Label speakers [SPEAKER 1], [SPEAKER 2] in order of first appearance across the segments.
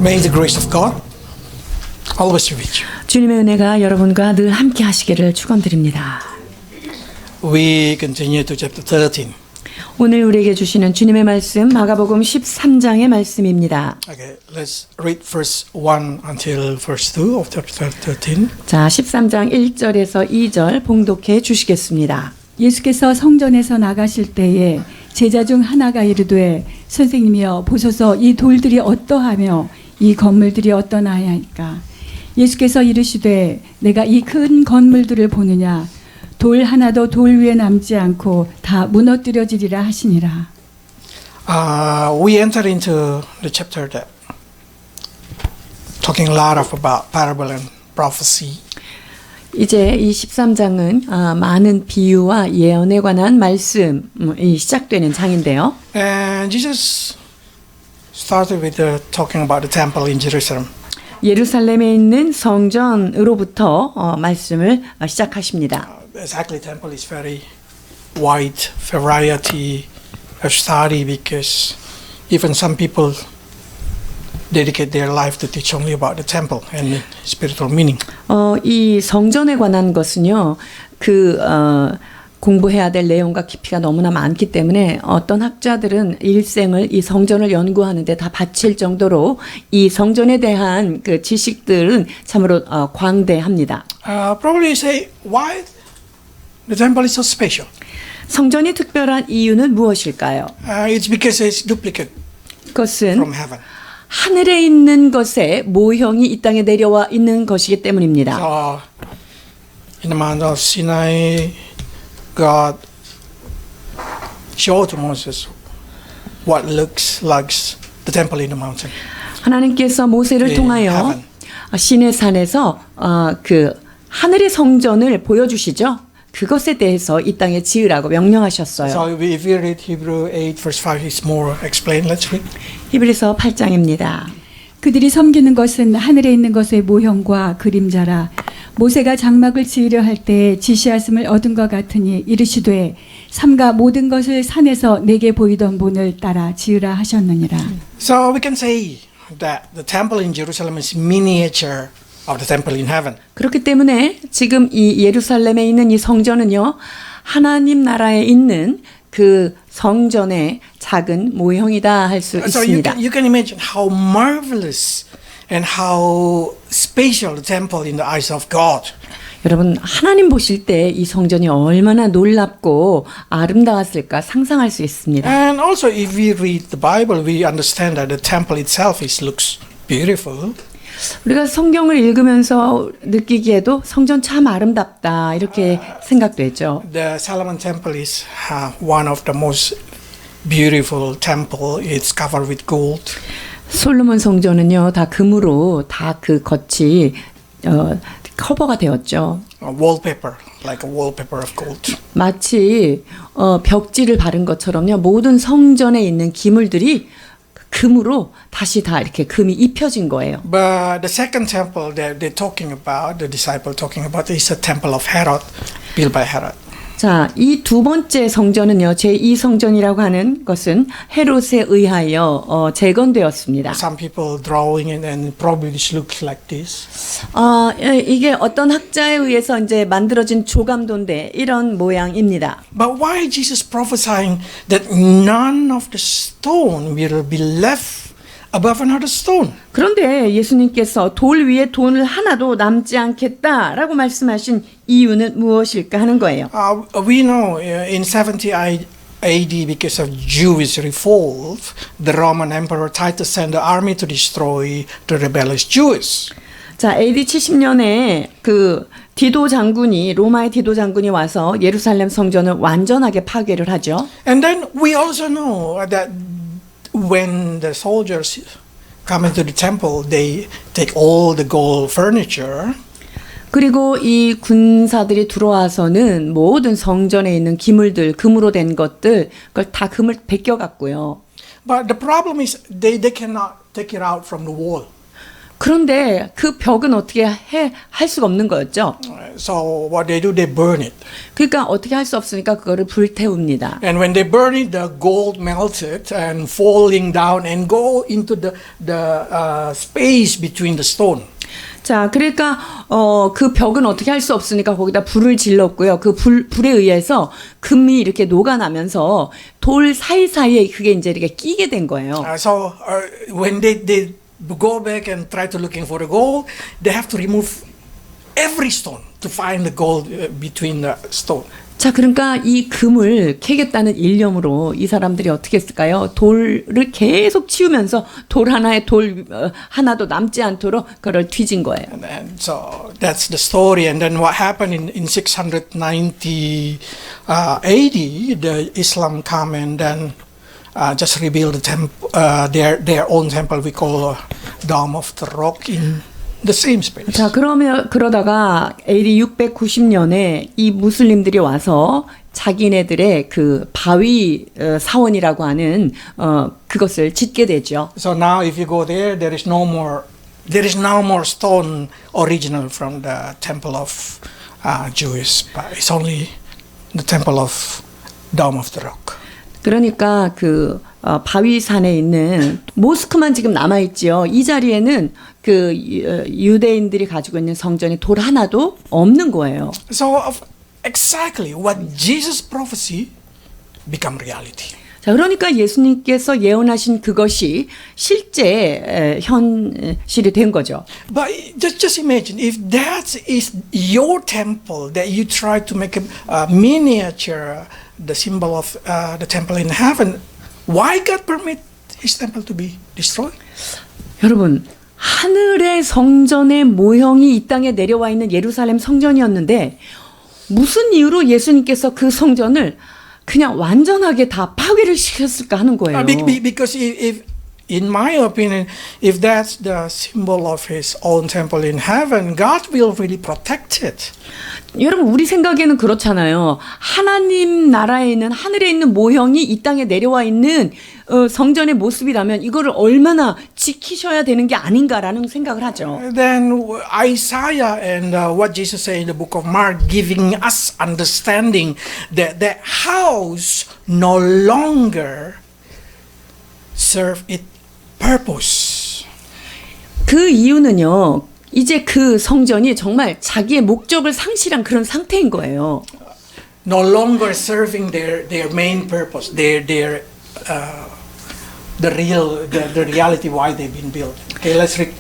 [SPEAKER 1] May the grace of God always be with you.
[SPEAKER 2] 주님의 은혜가 여러분과 늘 함께 하시기를 축원드립니다.
[SPEAKER 1] We continue to chapter 13.
[SPEAKER 2] 오늘 우리에게 주시는 주님의 말씀 마가복음 13장의 말씀입니다.
[SPEAKER 1] Okay, let's read verse 1 until verse 2 of chapter 13.
[SPEAKER 2] 자, 13장 1절에서 2절 봉독해 주시겠습니다.
[SPEAKER 3] 예수께서 성전에서 나가실 때에 제자 중 하나가 이르되 선생님이여 보소서 이 돌들이 어떠하며 이 건물들이 어떠나이까. 예수께서 이르시되 내가 이 큰 건물들을 보느냐 돌 하나도 돌 위에 남지 않고 다 무너뜨려지리라 하시니라.
[SPEAKER 1] We enter into the chapter that talking a lot about parable and prophecy.
[SPEAKER 2] 이제 이 13장은 많은 비유와 예언에 관한 말씀이 시작되는 장인데요.
[SPEAKER 1] And Jesus started with talking about the temple in Jerusalem.
[SPEAKER 2] 예루살렘에 있는 성전으로부터 말씀을 시작하십니다.
[SPEAKER 1] Exactly, temple is very wide variety of study because even some people dedicate their life to teach only about the temple and spiritual meaning.
[SPEAKER 2] 이 성전에 관한 것은요, 공부해야 될 내용과 깊이가 너무나 많기 때문에 어떤 학자들은 일생을 이 성전을 연구하는데 다 바칠 정도로 이 성전에 대한 그 지식들은 참으로 광대합니다.
[SPEAKER 1] Probably say why the temple is so special.
[SPEAKER 2] 성전이 특별한 이유는 무엇일까요?
[SPEAKER 1] It's because it's duplicate
[SPEAKER 2] 그것은
[SPEAKER 1] from heaven.
[SPEAKER 2] 하늘에 있는 것의 모형이 이 땅에 내려와 있는 것이기 때문입니다.
[SPEAKER 1] So in the Mount of Sinai, God showed to Moses what looks like the temple in the mountain.
[SPEAKER 2] 하나님께서 모세를 통하여
[SPEAKER 1] heaven.
[SPEAKER 2] 시내 산에서 그 하늘의 성전을 보여주시죠. 그것에 대해서 이 땅에 지으라고 명령하셨어요.
[SPEAKER 1] So if we read Hebrew 8 verse 5, it's more explained. Let's read.
[SPEAKER 2] 히브리서 8장입니다.
[SPEAKER 3] 그들이 섬기는 것은 하늘에 있는 것의 모형과 그림자라. 모세가 장막을 지으려 할 때 지시하심을 얻은 것 같으니 이르시되 삼가 모든 것을 산에서 내게 보이던 본을 따라 지으라 하셨느니라.
[SPEAKER 1] So we can say that the temple in Jerusalem is miniature of the temple in heaven.
[SPEAKER 2] 그렇기 때문에 지금 이 예루살렘에 있는 이 성전은요, 하나님 나라에 있는 그 성전의 작은 모형이다 할 수
[SPEAKER 1] So
[SPEAKER 2] 있습니다.
[SPEAKER 1] you can imagine how marvelous and how special the temple in the eyes of God.
[SPEAKER 2] 여러분, 하나님 보실 때 이 성전이 얼마나 놀랍고 아름다웠을까 상상할 수 있습니다.
[SPEAKER 1] And also if we read the Bible, we understand that the temple itself looks beautiful.
[SPEAKER 2] 우리가 성경을 읽으면서 느끼기에도 성전 참 아름답다 이렇게 생각되죠.
[SPEAKER 1] The Solomon temple is one of the most beautiful temple. It's covered with gold.
[SPEAKER 2] 솔로몬 성전은요, 다 금으로 다 그 겉이 커버가 되었죠.
[SPEAKER 1] Wallpaper, like a wallpaper of gold.
[SPEAKER 2] 마치 벽지를 바른 것처럼요, 모든 성전에 있는 기물들이 금으로 다시 다 이렇게 금이 입혀진 거예요.
[SPEAKER 1] But the second temple that they're talking about, the disciple talking about, is the temple of Herod, built by Herod.
[SPEAKER 2] 자, 이 두 번째 성전은요, 제2성전이라고 하는 것은 헤롯에 의하여 재건되었습니다.
[SPEAKER 1] Some people drawing it and probably this looks like this.
[SPEAKER 2] 이게 어떤 학자에 의해서 이제 만들어진 조감도인데 이런 모양입니다.
[SPEAKER 1] But why Jesus prophesying that none of the stone will be left above another stone?
[SPEAKER 2] 그런데 예수님께서 돌 위에 돌 하나도 남지 않겠다라고 말씀하신 이유는 무엇일까 하는 거예요.
[SPEAKER 1] We know in 70 AD, because of Jewish revolt, the Roman Emperor Titus sent the army to destroy the rebellious Jews.
[SPEAKER 2] 자, AD 70년에 그 로마의 디도 장군이 와서 예루살렘 성전을 완전하게 파괴를 하죠.
[SPEAKER 1] And then we also know that when the soldiers come into the temple, they take all the gold furniture.
[SPEAKER 2] 그리고 이 군사들이 들어와서는 모든 성전에 있는 기물들, 금으로 된 것들, 그걸 다 금을 베껴갔고요.
[SPEAKER 1] But the problem is they cannot take it out from the wall.
[SPEAKER 2] 그런데 그 벽은 어떻게 할 수가 없는 거였죠.
[SPEAKER 1] So what they do, they burn it.
[SPEAKER 2] 그러니까 어떻게 할 수 없으니까 그거를 불태웁니다.
[SPEAKER 1] And when they burn it, the gold melted and falling down and go into the space between the stone.
[SPEAKER 2] 자, 그러니까 그 벽은 어떻게 할 수 없으니까 거기다 불을 질렀고요. 그 불에 의해서 금이 이렇게 녹아나면서 돌 사이사이에 그게 이제 이렇게 끼게 된 거예요.
[SPEAKER 1] So when they go back and try to looking for the gold, they have to remove every stone to find the gold between the stone.
[SPEAKER 2] 자, 그러니까 이 금을 캐겠다는 일념으로 이 사람들이 어떻게 했을까요? 돌을 계속 치우면서 돌 하나에 하나도 남지 않도록 그걸 뒤진 거예요.
[SPEAKER 1] And so that's the story. And then what happened in 690 AD, the Islam come and then just rebuild the temple, their own temple. We call Dome of the Rock in the same space.
[SPEAKER 2] 자, 그러다가 AD 690년에 이 무슬림들이 와서 자기네들의 그 바위 사원이라고 하는 그것을 짓게 되죠.
[SPEAKER 1] So now if you go there, there is no more stone original from the temple of Jewish, but it's only the temple of Dome of the Rock.
[SPEAKER 2] 그러니까 그 바위산에 있는 모스크만 지금 남아 있지요. 이 자리에는 그 유대인들이 가지고 있는 성전에 돌 하나도 없는 거예요.
[SPEAKER 1] So exactly what Jesus' prophecy become reality.
[SPEAKER 2] 자, 그러니까 예수님께서 예언하신 그것이 실제 현실이 된 거죠.
[SPEAKER 1] But just imagine if that is your temple that you try to make a miniature, the symbol of the temple in heaven. Why God permit His temple to be destroyed?
[SPEAKER 2] 여러분, 하늘의 성전의 모형이 이 땅에 내려와 있는 예루살렘 성전이었는데 무슨 이유로 예수님께서 그 성전을 그냥 완전하게 다 파괴를 시켰을까 하는 거예요.
[SPEAKER 1] Because if in my opinion, if that's the symbol of His own temple in heaven, God will really protect it.
[SPEAKER 2] 여러분, 우리 생각에는 그렇잖아요. 하나님 나라에 있는 하늘에 있는 모형이 이 땅에 내려와 있는 성전의 모습이라면 이거를 얼마나 지키셔야 되는 게 아닌가라는 생각을 하죠.
[SPEAKER 1] Then Isaiah and what Jesus said in the book of Mark, giving us understanding that that house no longer serve its purpose.
[SPEAKER 2] 그 이유는요. 이제 그 성전이 정말 자기의 목적을 상실한 그런 상태인 거예요.
[SPEAKER 1] No longer serving their main purpose, the reality why they've been built. Okay, let's read.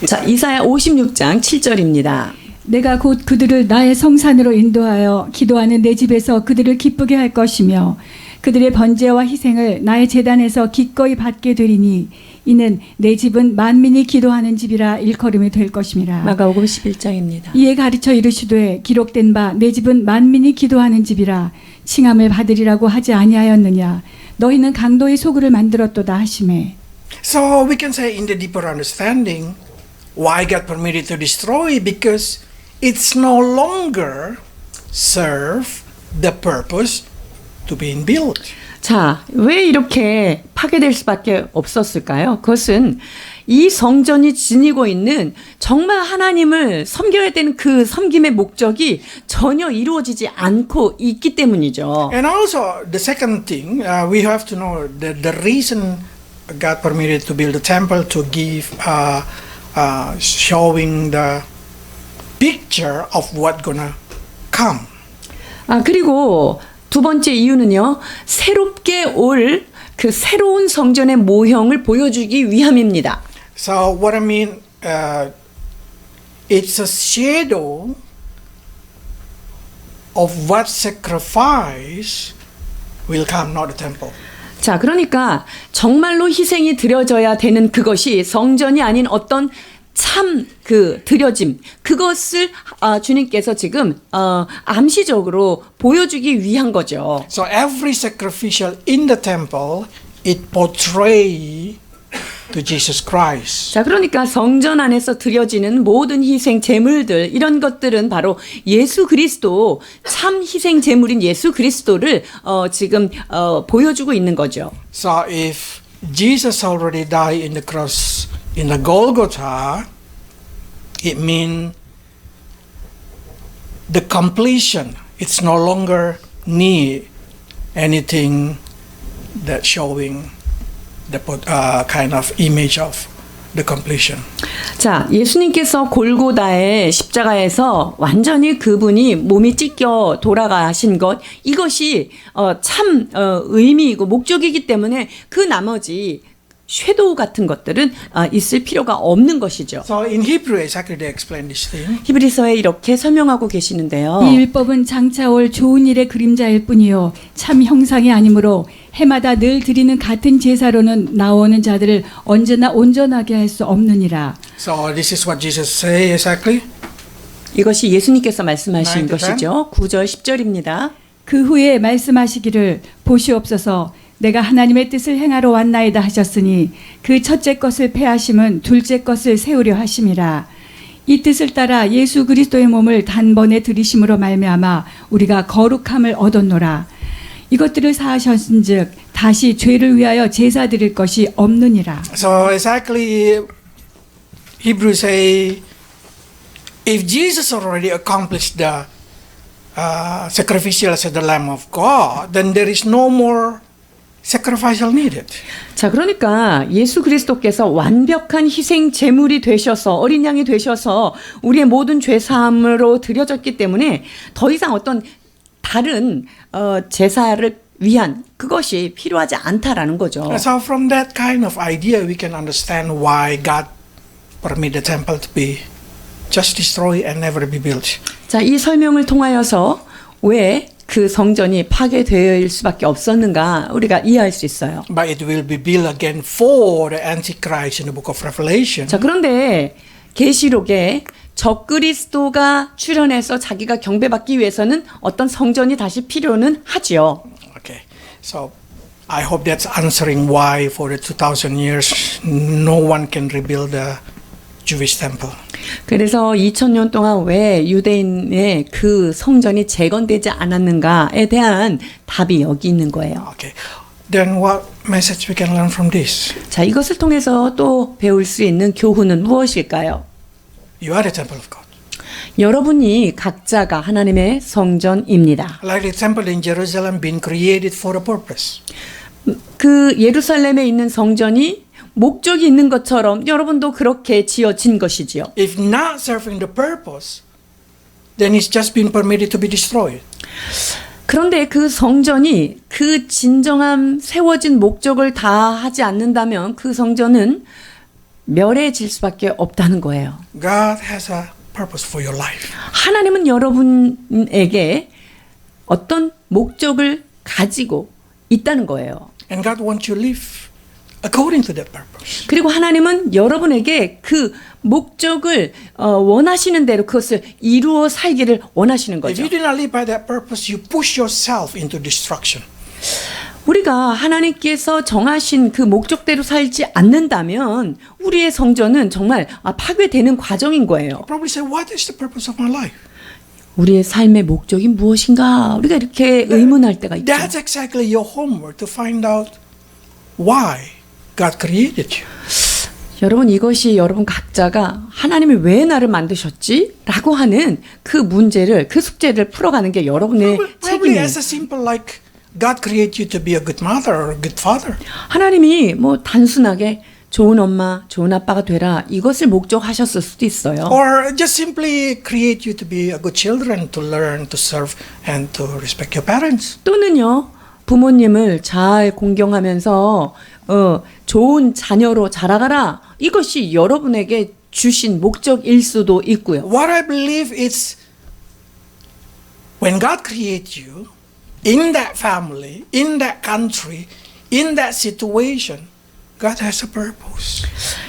[SPEAKER 2] 자, 이사야 56장 7절입니다.
[SPEAKER 3] 내가 곧 그들을 나의 성산으로 인도하여 기도하는 내 집에서 그들을 기쁘게 할 것이며 그들의 번제와 희생을 나의 제단에서 기꺼이 받게 되리니 이는 내 집은 만민이 기도하는 집이라 일컬음이 될 것임이라.
[SPEAKER 2] 마가복음 11장입니다.
[SPEAKER 3] 이에 가르쳐 이르시되 기록된 바 내 집은 만민이 기도하는 집이라 칭함을 받으리라고 하지 아니하였느냐. 너희는 강도의 소굴을 만들었도다 하시매.
[SPEAKER 1] So we can say in the deeper understanding why God permitted to destroy because it's no longer serve the purpose to being built.
[SPEAKER 2] 자, 왜 이렇게 파괴될 수밖에 없었을까요? 그것은 이 성전이 지니고 있는 정말 하나님을 섬겨야 되는 그 섬김의 목적이 전혀 이루어지지 않고 있기 때문이죠.
[SPEAKER 1] And also the second thing we have to know the reason God permitted to build the temple to give showing the picture of what gonna come.
[SPEAKER 2] 그리고 두 번째 이유는요. 새롭게 올 그 새로운 성전의 모형을 보여주기 위함입니다.
[SPEAKER 1] So what I mean, it's a shadow of what sacrifice will come, not the temple.
[SPEAKER 2] 자, 그러니까 정말로 희생이 드려져야 되는 그것이 성전이 아닌 어떤 참 그 드려짐 그것을 주님께서 지금 암시적으로 보여주기 위한 거죠.
[SPEAKER 1] So every sacrificial in the temple it portray to Jesus Christ.
[SPEAKER 2] 자, 그러니까 성전 안에서 드려지는 모든 희생 제물들 이런 것들은 바로 예수 그리스도 참 희생 제물인 예수 그리스도를 지금 보여주고 있는 거죠.
[SPEAKER 1] So if Jesus already died in the cross in the Golgotha, it means the completion. It's no longer need anything that showing the kind of image of the completion.
[SPEAKER 2] 자, 예수님께서 골고다의 십자가에서 완전히 그분이 몸이 찢겨 돌아가신 것, 이것이 참 의미이고 목적이기 때문에 그 나머지 섀도우 같은 것들은 있을 필요가 없는 것이죠.
[SPEAKER 1] So in Hebrew, exactly they explain this thing.
[SPEAKER 2] 히브리서에 이렇게 설명하고 계시는데요.
[SPEAKER 3] 이 율법은 장차 올 좋은 일의 그림자일 뿐이요 참 형상이 아니므로 해마다 늘 드리는 같은 제사로는 나오는 자들을 언제나 온전하게 할 수 없느니라.
[SPEAKER 1] So this is what Jesus say exactly.
[SPEAKER 2] 이것이 예수님께서 말씀하신
[SPEAKER 1] 9 to 10.
[SPEAKER 2] 것이죠. 9절 10절입니다.
[SPEAKER 3] 그 후에 말씀하시기를 보시옵소서 내가 하나님의 뜻을 행하러 왔나이다 하셨으니 그 첫째 것을 폐하심은 둘째 것을 세우려 하심이라. 이 뜻을 따라 예수 그리스도의 몸을 단번에 들이심으로 말미암아 우리가 거룩함을 얻었노라. 이것들을 사하셨은즉 다시 죄를 위하여 제사 드릴 것이 없느니라.
[SPEAKER 1] So exactly Hebrews say if Jesus already accomplished the sacrificial as the Lamb of God, then there is no more sacrificial needed.
[SPEAKER 2] 자, 그러니까 예수 그리스도께서 완벽한 희생 제물이 되셔서 어린 양이 되셔서 우리의 모든 죄 사함으로 드려졌기 때문에 더 이상 어떤 다른 제사를 위한 그것이 필요하지 않다라는 거죠.
[SPEAKER 1] So from that kind of idea we can understand why God permit the temple to be just destroyed and never be built.
[SPEAKER 2] 자, 이 설명을 통하여서 왜 그 성전이 파괴되어일 수밖에 없었는가 우리가 이해할 수 있어요.
[SPEAKER 1] But it will be built again for the Antichrist in the book of Revelation.
[SPEAKER 2] 자, 그런데 계시록에 적그리스도가 출현해서 자기가 경배받기 위해서는 어떤 성전이 다시 필요는 하지요.
[SPEAKER 1] Okay, so I hope that's answering why for the 2,000 years no one can rebuild the Jewish temple.
[SPEAKER 2] 그래서 2000년 동안 왜 유대인의 그 성전이 재건되지 않았는가에 대한 답이 여기 있는 거예요.
[SPEAKER 1] Okay, then what message we can learn from this?
[SPEAKER 2] 자, 이것을 통해서 또 배울 수 있는 교훈은 무엇일까요?
[SPEAKER 1] You are the temple of God.
[SPEAKER 2] 여러분이 각자가 하나님의 성전입니다.
[SPEAKER 1] Like the temple in Jerusalem been created for a purpose.
[SPEAKER 2] 그 예루살렘에 있는 성전이 목적이 있는 것처럼 여러분도 그렇게 지어진 것이지요.
[SPEAKER 1] If not serving the purpose, then it's just been permitted to be destroyed.
[SPEAKER 2] 그런데 그 성전이 그 진정한 세워진 목적을 다 하지 않는다면 그 성전은 멸해질 수밖에 없다는 거예요.
[SPEAKER 1] God has a purpose for your life.
[SPEAKER 2] 하나님은 여러분에게 어떤 목적을 가지고 있다는 거예요.
[SPEAKER 1] And God wants you to live according to that purpose.
[SPEAKER 2] 그리고 하나님은 여러분에게 그 목적을 원하시는 대로 그것을 이루어 살기를 원하시는
[SPEAKER 1] If
[SPEAKER 2] 거죠.
[SPEAKER 1] you do not live by that purpose, you push yourself into destruction.
[SPEAKER 2] 우리가 하나님께서 정하신 그 목적대로 살지 않는다면 우리의 성전은 정말 파괴되는 과정인 거예요.
[SPEAKER 1] You probably say, what is the purpose of my life?
[SPEAKER 2] 우리의 삶의 목적이 무엇인가? 우리가 이렇게 의문할 때가 있죠.
[SPEAKER 1] That's exactly your homework to find out why God created you.
[SPEAKER 2] 여러분, 이것이 여러분 각자가 하나님이 왜 나를 만드셨지? 라고 하는 그 문제를, 그 숙제를 풀어가는 게 여러분의
[SPEAKER 1] Probably
[SPEAKER 2] 책임이에요.
[SPEAKER 1] as a simple like God created you to be a good mother or a good father.
[SPEAKER 2] 하나님이 뭐 단순하게 좋은 엄마, 좋은 아빠가 되라 이것을 목적하셨을 수도 있어요.
[SPEAKER 1] Or just simply create you to be a good children, to learn, to serve, and to respect your parents.
[SPEAKER 2] 또는요, 부모님을 잘 공경하면서 좋은 자녀로 자라가라. 이것이 여러분에게 주신 목적일 수도 있고요.
[SPEAKER 1] What I believe is when God created you in that family, in that country, in that situation, God has a purpose.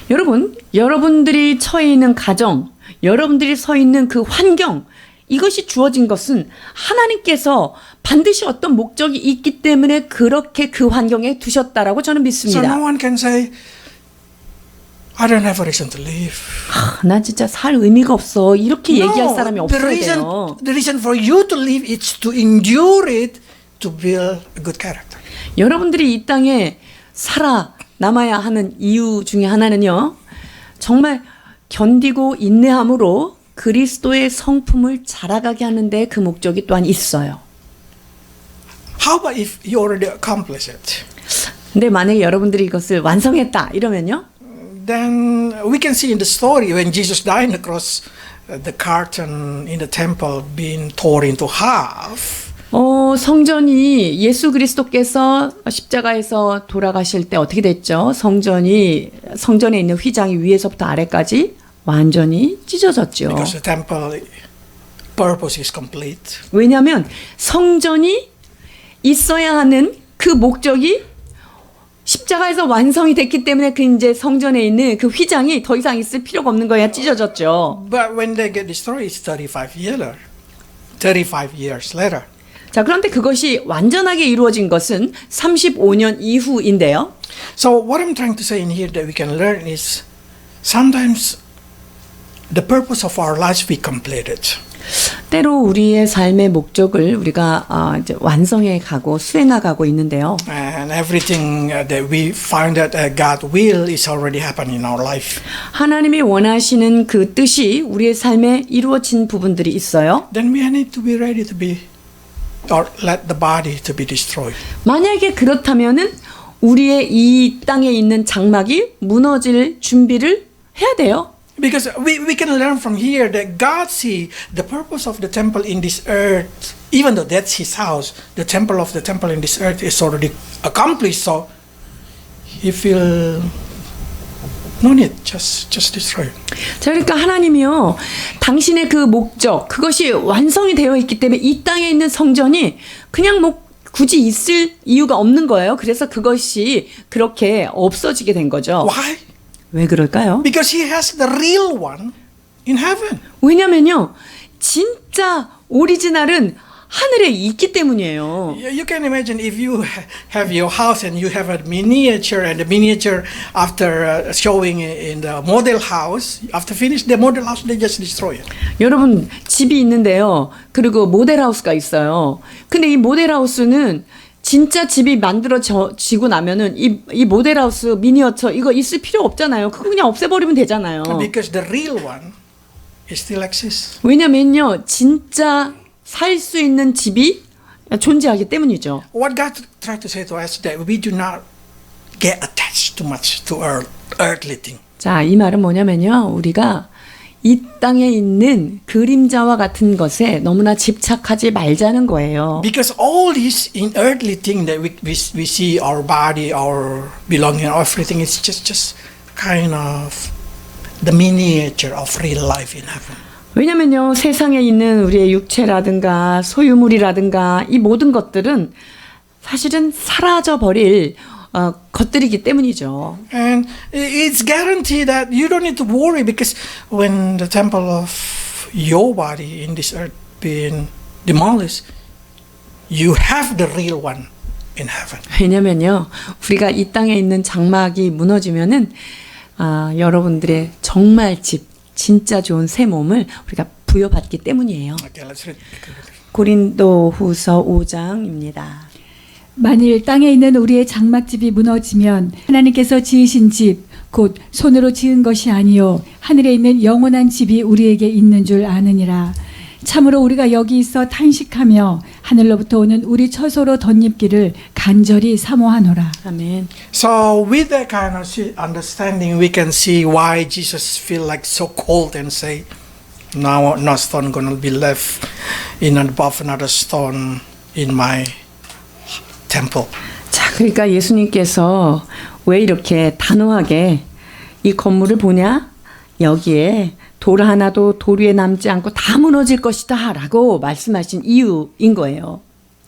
[SPEAKER 2] 여러분, 여러분들이 처해 있는 가정, 여러분들이 서 있는 그 환경, 이것이 주어진 것은 하나님께서 반드시 어떤 목적이 있기 때문에 그렇게 그 환경에 두셨다라고 저는
[SPEAKER 1] So
[SPEAKER 2] 믿습니다.
[SPEAKER 1] no one can say, I don't have a reason to live.
[SPEAKER 2] 나 진짜 살 의미가 없어. 이렇게 얘기할 사람이
[SPEAKER 1] the
[SPEAKER 2] 없어야
[SPEAKER 1] reason,
[SPEAKER 2] 돼요.
[SPEAKER 1] the reason for you to live is to endure it, to build a good character.
[SPEAKER 2] 여러분들이 이 땅에 살아 남아야 하는 이유 중에 하나는요. 정말 견디고 인내함으로 그리스도의 성품을 자라가게 하는데 그 목적이 또한 있어요.
[SPEAKER 1] How about if you already accomplish it?
[SPEAKER 2] 근데 만약에 여러분들이 이것을 완성했다 이러면요.
[SPEAKER 1] Then we can see in the story when Jesus died on the cross, the curtain in the temple being torn into half.
[SPEAKER 2] 성전이 예수 그리스도께서 십자가에서 돌아가실 때 어떻게 됐죠? 성전에 있는 휘장이 위에서부터 아래까지 완전히 찢어졌죠.
[SPEAKER 1] Because the temple purpose is complete.
[SPEAKER 2] 왜냐하면 성전이 있어야 하는 그 목적이 십자가에서 완성이 됐기 때문에 그 이제 성전에 있는 그 휘장이 더 이상 있을 필요가 없는 거야 찢어졌죠.
[SPEAKER 1] But when they get destroyed, it's 35 years later.
[SPEAKER 2] 자, 그런데 그것이 완전하게 이루어진 것은 35년 이후인데요.
[SPEAKER 1] So what I'm trying to say in here that we can learn is sometimes the purpose of our lives we completed.
[SPEAKER 2] 때로 우리의 삶의 목적을 우리가 이제 완성해 가고 수행해 가고 있는데요.
[SPEAKER 1] And everything that we find that God will is already happened in our life.
[SPEAKER 2] 하나님이 원하시는 그 뜻이 우리의 삶에 이루어진 부분들이 있어요.
[SPEAKER 1] Then we need to be ready to be or let the body to be destroyed.
[SPEAKER 2] 만약에 그렇다면은 우리의 이 땅에 있는 장막이 무너질 준비를 해야 돼요.
[SPEAKER 1] Because we can learn from here that God see the purpose of the temple in this earth, even though that's His house, the temple of the temple in this earth is already accomplished. So He feel no need, just destroy.
[SPEAKER 2] 자, 그러니까 하나님이요, 당신의 그 목적, 그것이 완성이 되어 있기 때문에 이 땅에 있는 성전이 그냥 뭐 굳이 있을 이유가 없는 거예요. 그래서 그것이 그렇게 없어지게 된 거죠.
[SPEAKER 1] Why?
[SPEAKER 2] 왜 그럴까요?
[SPEAKER 1] Because He has the real one in heaven.
[SPEAKER 2] 왜냐면요, 진짜 오리지널은 하늘에 있기 때문이에요.
[SPEAKER 1] You can imagine if you have your house and you have a miniature, and the miniature after showing in the model house, after finish the model house, they just destroy it.
[SPEAKER 2] 여러분, 집이 있는데요. 그리고 모델하우스가 있어요. 근데 이 모델하우스는 진짜 집이 만들어지고 나면은 이 모델하우스 미니어처 이거 있을 필요 없잖아요. 그거 그냥 없애버리면 되잖아요.
[SPEAKER 1] Because the real one it still exists.
[SPEAKER 2] 왜냐면요, 진짜 살 수 있는 집이 존재하기 때문이죠.
[SPEAKER 1] What God tried to say to us that we do not get attached too much to earthly thing.
[SPEAKER 2] 자, 이 말은 뭐냐면요, 우리가 이 땅에 있는 그림자와 같은 것에 너무나 집착하지 말자는 거예요.
[SPEAKER 1] Because all these in earthly thing that we see our body, our belonging, everything is just kind of the miniature of real life in heaven.
[SPEAKER 2] 왜냐면요, 세상에 있는 우리의 육체라든가 소유물이라든가 이 모든 것들은 사실은 사라져 버릴 것들이기 때문이죠.
[SPEAKER 1] And it's guaranteed that you don't need to worry because when the temple of your body in this earth being demolished, you have the real one in heaven.
[SPEAKER 2] 왜냐면요, 우리가 이 땅에 있는 장막이 무너지면은 여러분들의 정말 집, 진짜 좋은 새 몸을 우리가 부여받기 때문이에요.
[SPEAKER 1] Okay, let's read.
[SPEAKER 2] 고린도후서 5장입니다.
[SPEAKER 3] 만일 땅에 있는 우리의 장막집이 무너지면 하나님께서 지으신 집, 곧 손으로 지은 것이 아니요 하늘에 있는 영원한 집이 우리에게 있는 줄 아느니라. 참으로 우리가 여기 있어 탄식하며 하늘로부터 오는 우리 처소로 덧입기를 간절히 사모하노라.
[SPEAKER 2] 아멘.
[SPEAKER 1] So with that kind of understanding, we can see why Jesus feel like so cold and say, "Now, no stone gonna be left in above another stone in my temple."
[SPEAKER 2] 자, 그러니까 예수님께서 왜 이렇게 단호하게 이 건물을 보냐? 여기에 돌 하나도 돌 위에 남지 않고 다 무너질 것이다 라고 말씀하신 이유인 거예요.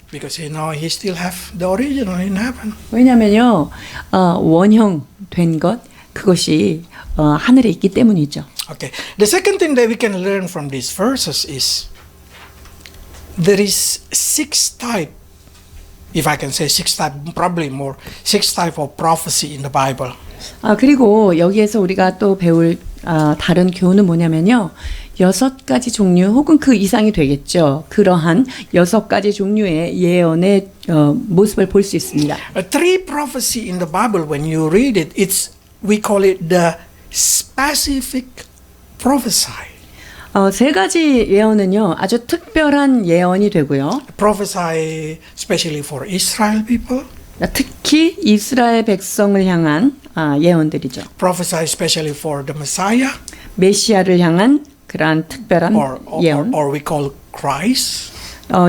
[SPEAKER 1] Because he know he still have the original in heaven.
[SPEAKER 2] 왜냐면요, 원형 된 것, 그것이 하늘에 있기 때문이죠.
[SPEAKER 1] Okay. The second thing that we can learn from these verses is there is 6 type, if I can say 6 type, probably more, 6 type of prophecy in the Bible.
[SPEAKER 2] 그리고 여기에서 우리가 또 배울 다른 교훈은 뭐냐면요, 6가지 종류 혹은 그 이상이 되겠죠. 그러한 6가지 종류의 예언의 모습을 볼 수 있습니다.
[SPEAKER 1] 3 prophecy in the Bible, when you read it, we call it the specific prophesy.
[SPEAKER 2] 세 가지 예언은요, 아주 특별한 예언이 되고요.
[SPEAKER 1] Prophesy especially for Israel people.
[SPEAKER 2] 특히 이스라엘 백성을 향한 예언들이죠.
[SPEAKER 1] Prophesy especially for the Messiah
[SPEAKER 2] 메시아를 향한 그러한 특별한 예언.
[SPEAKER 1] or we call Christ.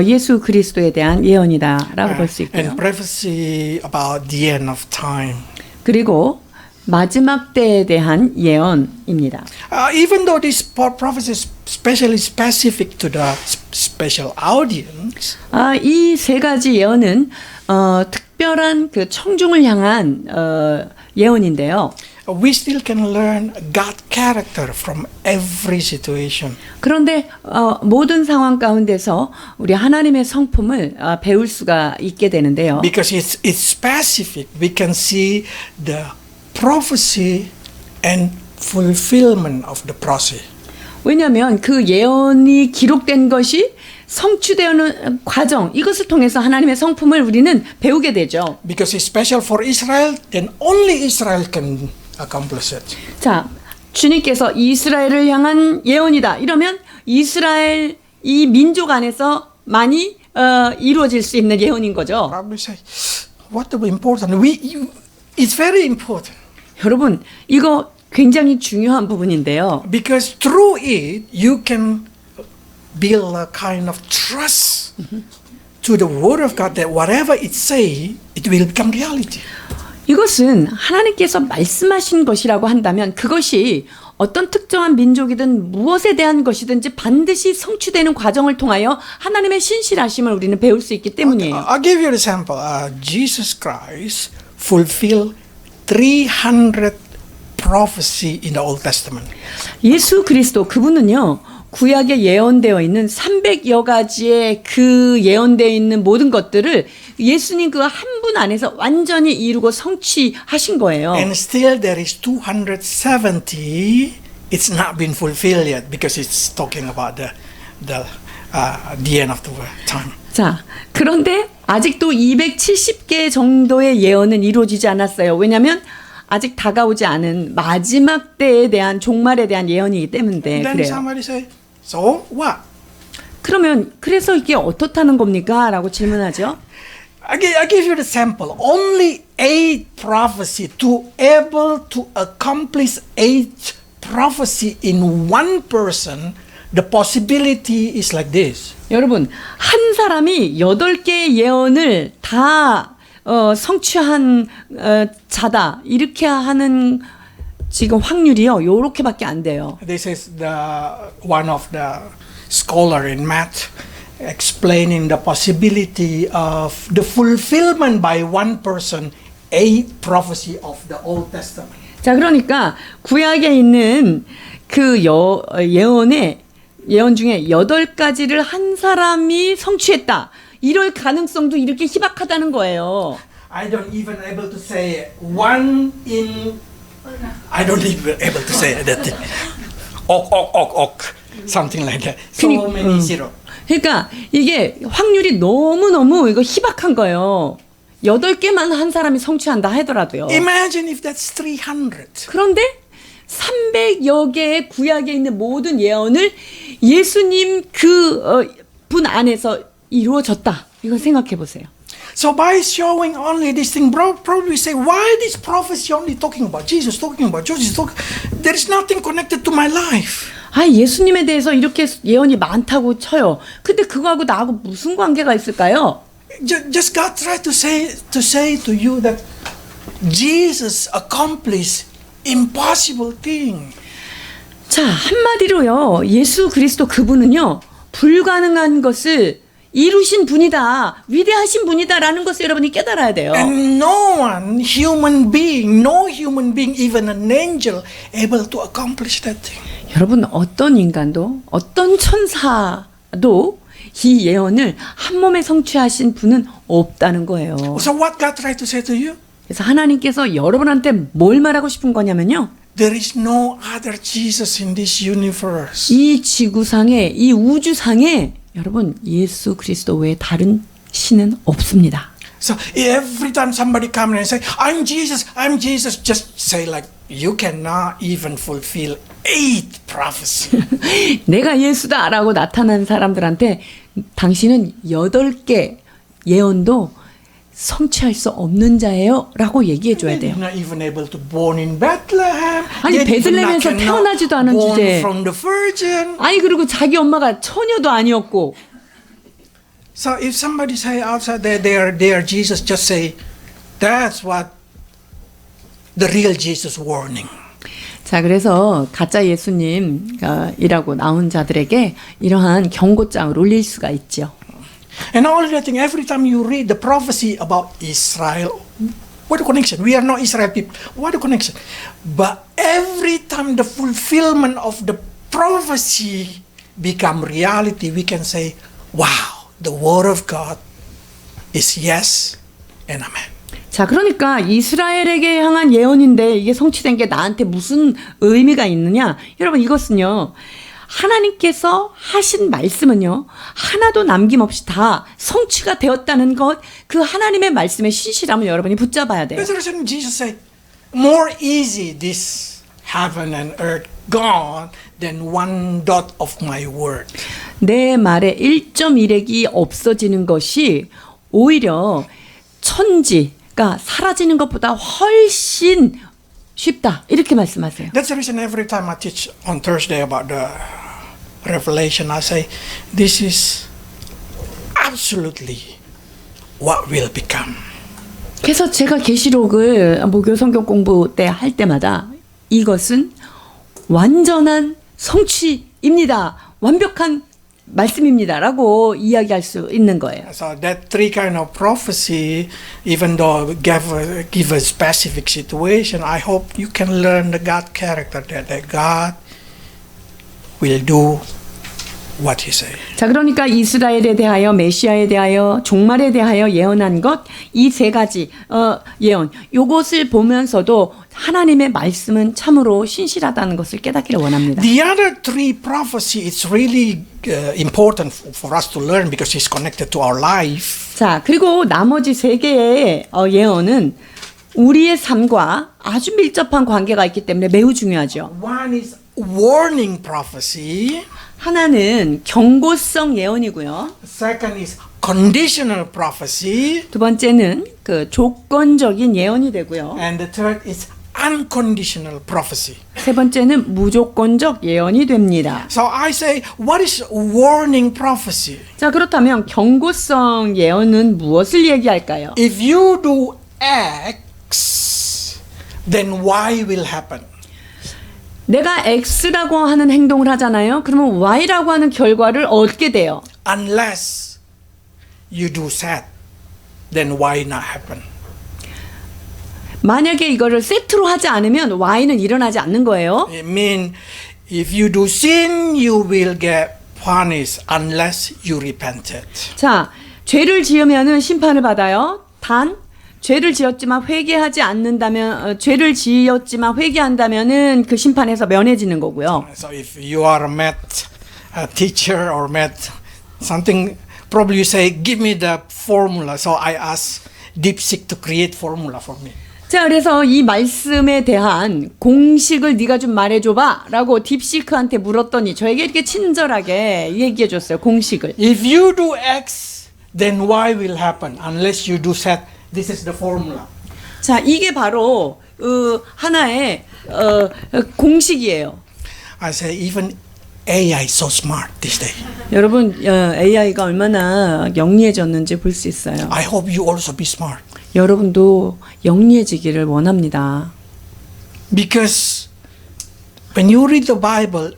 [SPEAKER 2] 예수 그리스도에 대한 예언이다라고 볼 수 있고요.
[SPEAKER 1] And prophecy about the end of time.
[SPEAKER 2] 그리고 마지막 때에 대한 예언입니다.
[SPEAKER 1] Even though this prophecy is especially specific to the special audience,
[SPEAKER 2] 이 세 가지 예언은 특별한 그 청중을 향한 예언인데요.
[SPEAKER 1] we still can learn God character from every situation.
[SPEAKER 2] 그런데 모든 상황 가운데서 우리 하나님의 성품을 배울 수가 있게 되는데요.
[SPEAKER 1] Because it's specific, we can see the prophecy and fulfillment of the prophecy.
[SPEAKER 2] 왜냐하면 그 예언이 기록된 것이 성취되는 과정, 이것을 통해서 하나님의 성품을 우리는 배우게 되죠.
[SPEAKER 1] Because it's special for Israel, then only Israel can accomplish it.
[SPEAKER 2] 자, 주님께서 이스라엘을 향한 예언이다. 이러면 이스라엘 이 민족 안에서 많이 이루어질 수 있는 예언인 거죠.
[SPEAKER 1] Probably say, what important? It's very important.
[SPEAKER 2] 여러분, 이거 굉장히 중요한 부분인데요.
[SPEAKER 1] Because through it, you can build a kind of trust to the Word of God that whatever it say, it will become reality.
[SPEAKER 2] 이것은 하나님께서 말씀하신 것이라고 한다면 그것이 어떤 특정한 민족이든 무엇에 대한 것이든지 반드시 성취되는 과정을 통하여 하나님의 신실하심을 우리는 배울 수 있기 때문이에요.
[SPEAKER 1] I'll give you an example. Jesus Christ fulfilled 300 prophecy in the Old Testament.
[SPEAKER 2] 예수 그리스도 그분은요. 구약에 예언되어 있는 300여 가지의 그 예언되어 있는 모든 것들을 예수님 그 한 분 안에서 완전히 이루고 성취하신 거예요.
[SPEAKER 1] And still there is 270. It's not been fulfilled yet because it's talking about the end of the time.
[SPEAKER 2] 자, 그런데 아직도 270개 정도의 예언은 이루어지지 않았어요. 왜냐하면 아직 다가오지 않은 마지막 때에 대한 종말에 대한 예언이기 때문에
[SPEAKER 1] Then
[SPEAKER 2] 그래요.
[SPEAKER 1] somebody say, so what?
[SPEAKER 2] 그러면 그래서 이게 어떻다는 겁니까? 라고 질문하죠.
[SPEAKER 1] I give you the sample. Only 8 prophecy to able to accomplish 8 prophecy in one person. The possibility is like this.
[SPEAKER 2] 여러분, 한 사람이 8개의 예언을 다 성취한 자다. 이렇게 하는 지금 확률이요. 요렇게밖에 안 돼요.
[SPEAKER 1] This is one of the scholar in math explaining the possibility of the fulfillment by one person 8 prophecy of the Old Testament.
[SPEAKER 2] 자, 그러니까 구약에 있는 그 예언 중에 8가지를 한 사람이 성취했다. 이럴 가능성도 이렇게 희박하다는 거예요.
[SPEAKER 1] I don't even able to say one in. I don't even able to say that. Something like that. So many zero.
[SPEAKER 2] 그러니까 이게 확률이 너무너무 이거 희박한 거예요. 8개만 한 사람이 성취한다 하더라도요.
[SPEAKER 1] Imagine if that's 300.
[SPEAKER 2] 그런데 300여 개의 구약에 있는 모든 예언을 예수님 분 안에서 이루어졌다. 이거 생각해 보세요.
[SPEAKER 1] So by showing only this thing, probably say, why this prophecy only talking about Jesus, talking about Jesus? There is nothing connected to my life.
[SPEAKER 2] 예수님에 대해서 이렇게 예언이 많다고 쳐요. 근데 그거하고 나하고 무슨 관계가 있을까요?
[SPEAKER 1] Just God tried to say to you that Jesus accomplished impossible thing.
[SPEAKER 2] 자, 한마디로요. 예수 그리스도 그분은요. 불가능한 것을 이루신 분이다. 위대하신 분이다라는 것을 여러분이 깨달아야 돼요.
[SPEAKER 1] And no human being, even an angel, able to accomplish that thing.
[SPEAKER 2] 여러분, 어떤 인간도 어떤 천사도 이 예언을 한 몸에 성취하신 분은 없다는 거예요.
[SPEAKER 1] So what God tried to say to you?
[SPEAKER 2] 그래서 하나님께서 여러분한테 뭘 말하고 싶은 거냐면요.
[SPEAKER 1] There is no other Jesus in this universe.
[SPEAKER 2] 이 지구상에, 이 우주상에 여러분 예수 그리스도 외에 다른 신은 없습니다.
[SPEAKER 1] So every time somebody comes and say, I'm Jesus, just say like you cannot even fulfill 8 prophecy.
[SPEAKER 2] 내가 예수다라고 나타난 사람들한테 당신은 8개 예언도 성취할 수 없는 자예요 라고 얘기해 줘야 돼요.
[SPEAKER 1] They're not even able to born in Bethlehem.
[SPEAKER 2] 아니,
[SPEAKER 1] They even
[SPEAKER 2] 베들레헴에서
[SPEAKER 1] cannot
[SPEAKER 2] 태어나지도 않은
[SPEAKER 1] born
[SPEAKER 2] 주제에.
[SPEAKER 1] from the virgin.
[SPEAKER 2] 아니 그리고 자기 엄마가 처녀도 아니었고.
[SPEAKER 1] So if somebody say outside there, they are Jesus, just say, that's what the real Jesus warning.
[SPEAKER 2] 자, 그래서 가짜 예수님이라고 나온 자들에게 이러한 경고장을 올릴 수가 있죠.
[SPEAKER 1] And all that thing, every time you read the prophecy about Israel, what the connection? We are not Israel people. What the connection? But every time the fulfillment of the prophecy become reality, we can say, wow, the word of God is yes and amen.
[SPEAKER 2] 자, 그러니까 이스라엘에게 향한 예언인데 이게 성취된 게 나한테 무슨 의미가 있느냐? 여러분 이것은요. 하나님께서 하신 말씀은요. 하나도 남김없이 다 성취가 되었다는 것, 그 하나님의 말씀의 신실함을 여러분이 붙잡아야 돼요.
[SPEAKER 1] That's the reason Jesus said, more easy this heaven and earth gone than one dot of my word.
[SPEAKER 2] 내 말의 1.1핵이 없어지는 것이 오히려 천지가 사라지는 것보다 훨씬 쉽다. 이렇게 말씀하세요.
[SPEAKER 1] That's the reason every time I teach on Thursday about the Revelation, I say, this is absolutely what will become.
[SPEAKER 2] 그래서 제가 계시록을 목요 성경 공부 때 할 때마다 이것은 완전한 성취입니다. 완벽한 말씀입니다라고 이야기할 수 있는 거예요.
[SPEAKER 1] So that three kind of prophecy, even though give a specific situation, I hope you can learn the God character that God will do what He say.
[SPEAKER 2] 자, 그러니까 이스라엘에 대하여 메시아에 대하여 종말에 대하여 예언한 것 이 세 가지 예언 요것을 보면서도 하나님의 말씀은 참으로 신실하다는 것을 깨닫기를 원합니다.
[SPEAKER 1] The other three prophecy is really important for us to learn because it's connected to our life.
[SPEAKER 2] 자, 그리고 나머지 세 개의 예언은 우리의 삶과 아주 밀접한 관계가 있기 때문에 매우 중요하죠.
[SPEAKER 1] One is warning prophecy.
[SPEAKER 2] 하나는 경고성 예언이고요.
[SPEAKER 1] Second is conditional prophecy.
[SPEAKER 2] 두 번째는 그 조건적인 예언이 되고요.
[SPEAKER 1] And the third is unconditional prophecy.
[SPEAKER 2] 세 번째는 무조건적 예언이 됩니다.
[SPEAKER 1] So I say, what is warning prophecy?
[SPEAKER 2] 자, 그렇다면 경고성 예언은 무엇을 얘기할까요?
[SPEAKER 1] If you do X, then Y will happen.
[SPEAKER 2] 내가 X라고 하는 행동을 하잖아요. 그러면 Y라고 하는 결과를 얻게 돼요.
[SPEAKER 1] Unless you do Z, then Y not happen.
[SPEAKER 2] 만약에 이거를 세트로 하지 않으면 Y는 일어나지 않는 거예요.
[SPEAKER 1] It means if you do sin, you will get punished unless you repented.
[SPEAKER 2] 자, 죄를 지으면은 심판을 받아요. 단 죄를 지었지만 회개하지 않는다면 죄를 지었지만 회개한다면은 그 심판에서 면해지는 거고요.
[SPEAKER 1] So if you are a math teacher or math something, probably you say, give me the formula. So I ask DeepSeek to create formula for me.
[SPEAKER 2] 자, 그래서 이 말씀에 대한 공식을 네가 좀 말해줘봐 라고 딥시크한테 물었더니 저에게 이렇게 친절하게 얘기해줬어요. 공식을.
[SPEAKER 1] If you do X, then Y will happen unless you do Z. This is the formula.
[SPEAKER 2] 자, 이게 바로 하나의 공식이에요.
[SPEAKER 1] I say even AI is so smart this day.
[SPEAKER 2] 여러분 AI가 얼마나 영리해졌는지 볼 수 있어요.
[SPEAKER 1] I hope you also be smart.
[SPEAKER 2] 여러분도 영리해지기를 원합니다.
[SPEAKER 1] Because when you read the Bible,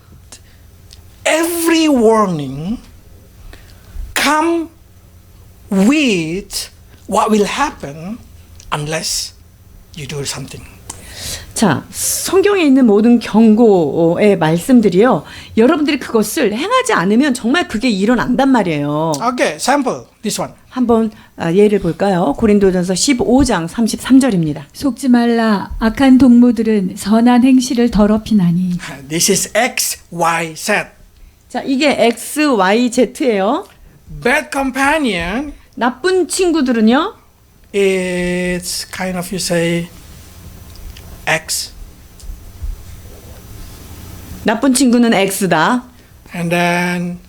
[SPEAKER 1] every warning come with what will happen unless you do something.
[SPEAKER 2] 자, 성경에 있는 모든 경고의 말씀들이요. 여러분들이 그것을 행하지 않으면 정말 그게 일어난단 말이에요.
[SPEAKER 1] Okay, sample this one.
[SPEAKER 2] 한번 예를 볼까요? 고린도전서 15장 33절입니다.
[SPEAKER 3] 속지 말라. 악한 동무들은 선한 행실을 더럽히나니.
[SPEAKER 1] This is X, Y, Z.
[SPEAKER 2] 자, 이게 X, Y, Z예요.
[SPEAKER 1] Bad companion,
[SPEAKER 2] 나쁜 친구들은요.
[SPEAKER 1] it's kind of you say X,
[SPEAKER 2] 나쁜 친구는 X다.
[SPEAKER 1] and then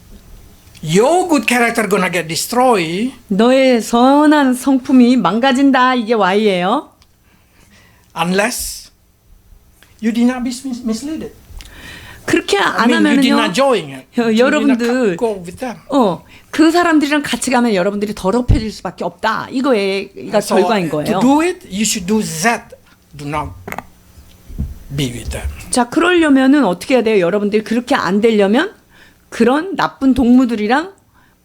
[SPEAKER 1] your good character gonna get destroyed
[SPEAKER 2] 너의 선한 성품이 망가진다. 이게 Y예요.
[SPEAKER 1] unless you did not be misled.
[SPEAKER 2] 그렇게
[SPEAKER 1] I
[SPEAKER 2] 안
[SPEAKER 1] mean, you did
[SPEAKER 2] 하면은요.
[SPEAKER 1] not join it. You did
[SPEAKER 2] 여러분들
[SPEAKER 1] not go with them.
[SPEAKER 2] 그 사람들이랑 같이 가면 여러분들이 더럽혀질 수밖에 없다. 이거가
[SPEAKER 1] So,
[SPEAKER 2] 결과인
[SPEAKER 1] to
[SPEAKER 2] 거예요.
[SPEAKER 1] do it, you should do that. Do not be with them.
[SPEAKER 2] 자, 그러려면은 어떻게 해야 돼요? 여러분들이 그렇게 안 되려면 그런 나쁜 동무들이랑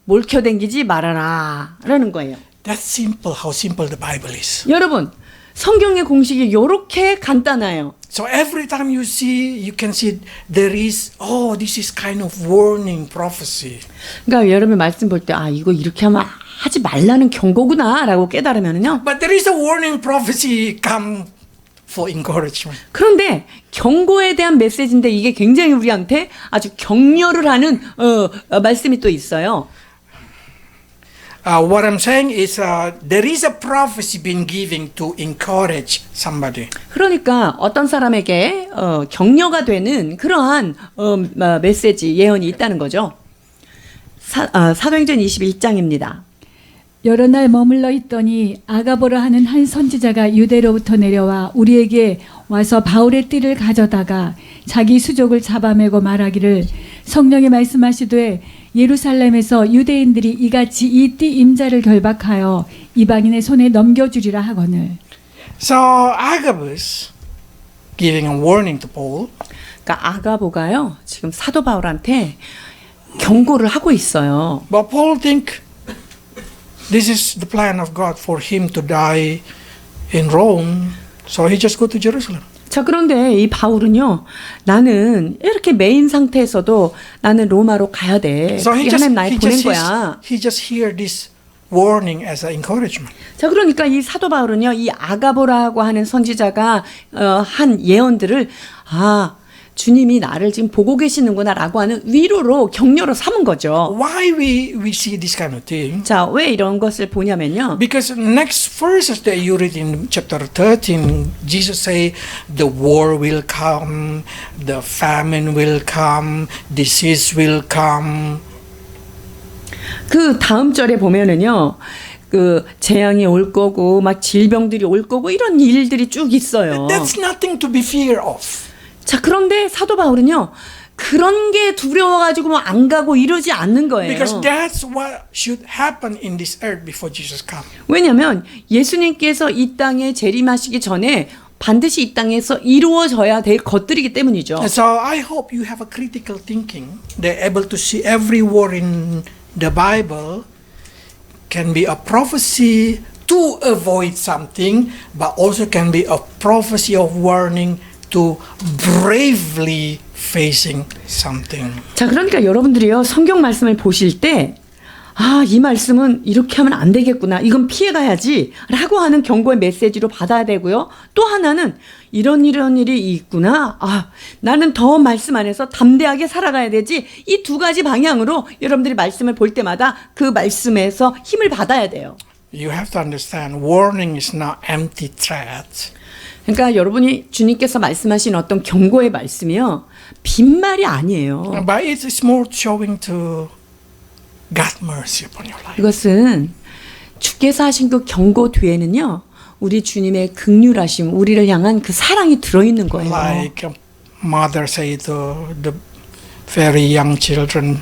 [SPEAKER 2] 몰켜댕기지 말아라. 라는 거예요.
[SPEAKER 1] That's simple. How simple the Bible is.
[SPEAKER 2] 여러분, 성경의 공식이 이렇게 간단해요.
[SPEAKER 1] So every time you see, you can see there is, oh, this is kind of warning prophecy.
[SPEAKER 2] 그러니까 여러분 말씀 볼 때, 아, 이거 이렇게 하면 하지 말라는 경고구나. 라고 깨달으면은요.
[SPEAKER 1] But there is a warning prophecy come for encouragement.
[SPEAKER 2] 그런데 경고에 대한 메시지인데 이게 굉장히 우리한테 아주 격려를 하는 말씀이 또 있어요.
[SPEAKER 1] What I'm saying is there is a prophecy being given to encourage somebody.
[SPEAKER 2] 그러니까 어떤 사람에게 격려가 되는 그러한 메시지, 예언이 있다는 거죠. 사도행전 21장입니다.
[SPEAKER 3] 여러 날 머물러 있더니 아가보라 하는 한 선지자가 유대로부터 내려와 우리에게 와서 바울의 띠를 가져다가 자기 수족을 잡아매고 말하기를 성령이 말씀하시되 예루살렘에서 유대인들이 이같이 이 띠 임자를 결박하여 이방인의 손에 넘겨주리라 하거늘.
[SPEAKER 1] So Agabus giving a warning to Paul.
[SPEAKER 2] 그러니까 아가보가요. 지금 사도 바울한테 경고를 하고 있어요.
[SPEAKER 1] But Paul think this is the plan of God for him to die in Rome. So he just go to Jerusalem.
[SPEAKER 2] 자, 그런데 이 바울은요, 나는 이렇게 메인 상태에서도 나는 로마로 가야 돼.
[SPEAKER 1] So
[SPEAKER 2] 그게 하나님 나에 보낸 거야.
[SPEAKER 1] he just hear this warning as an encouragement.
[SPEAKER 2] 자, 그러니까 이 사도 바울은요, 이 아가보라고 하는 선지자가 한 예언들을 주님이 나를 지금 보고 계시는구나라고 하는 위로로 격려로 삼은 거죠.
[SPEAKER 1] Why we see this kind of thing?
[SPEAKER 2] 자, 왜 이런 것을 보냐면요.
[SPEAKER 1] Because next verses that you read in chapter 13, Jesus say, the war will come, the famine will come, disease will come.
[SPEAKER 2] 그 다음 절에 보면은요. 그 재앙이 올 거고 막 질병들이 올 거고 이런 일들이 쭉 있어요.
[SPEAKER 1] That's nothing to be fear of.
[SPEAKER 2] 자, 그런데 사도 바울은요. 그런 게 두려워가지고 뭐 안 가고 이러지 않는 거예요.
[SPEAKER 1] Because that's what should happen in this earth before Jesus comes.
[SPEAKER 2] 왜냐하면 예수님께서 이 땅에 재림하시기 전에 반드시 이 땅에서 이루어져야 될 것들이기 때문이죠.
[SPEAKER 1] And so I hope you have a critical thinking. They're able to see every word in the Bible can be a prophecy to avoid something, but also can be a prophecy of warning to bravely facing something.
[SPEAKER 2] 자, 그러니까 여러분들이요 성경 말씀을 보실 때 이 말씀은 이렇게 하면 안 되겠구나. 이건 피해가야지 라고 하는 경고의 메시지로 받아야 되고요. 또 하나는 이런 일이 있구나. 나는 더 말씀 안에서 담대하게 살아가야 되지. 이 두 가지 방향으로 여러분들이 말씀을 볼 때마다 그 말씀에서 힘을 받아야 돼요.
[SPEAKER 1] You have to understand, warning is not empty threats.
[SPEAKER 2] 그러니까 여러분이 주님께서 말씀하신 어떤 경고의 말씀이요. 빈말이 아니에요.
[SPEAKER 1] But it's more showing to God mercy upon your life.
[SPEAKER 2] 이것은 주께서 하신 그 경고 뒤에는요. 우리 주님의 긍휼하심, 우리를 향한 그 사랑이 들어있는 거예요.
[SPEAKER 1] Like a mother say to the very young children,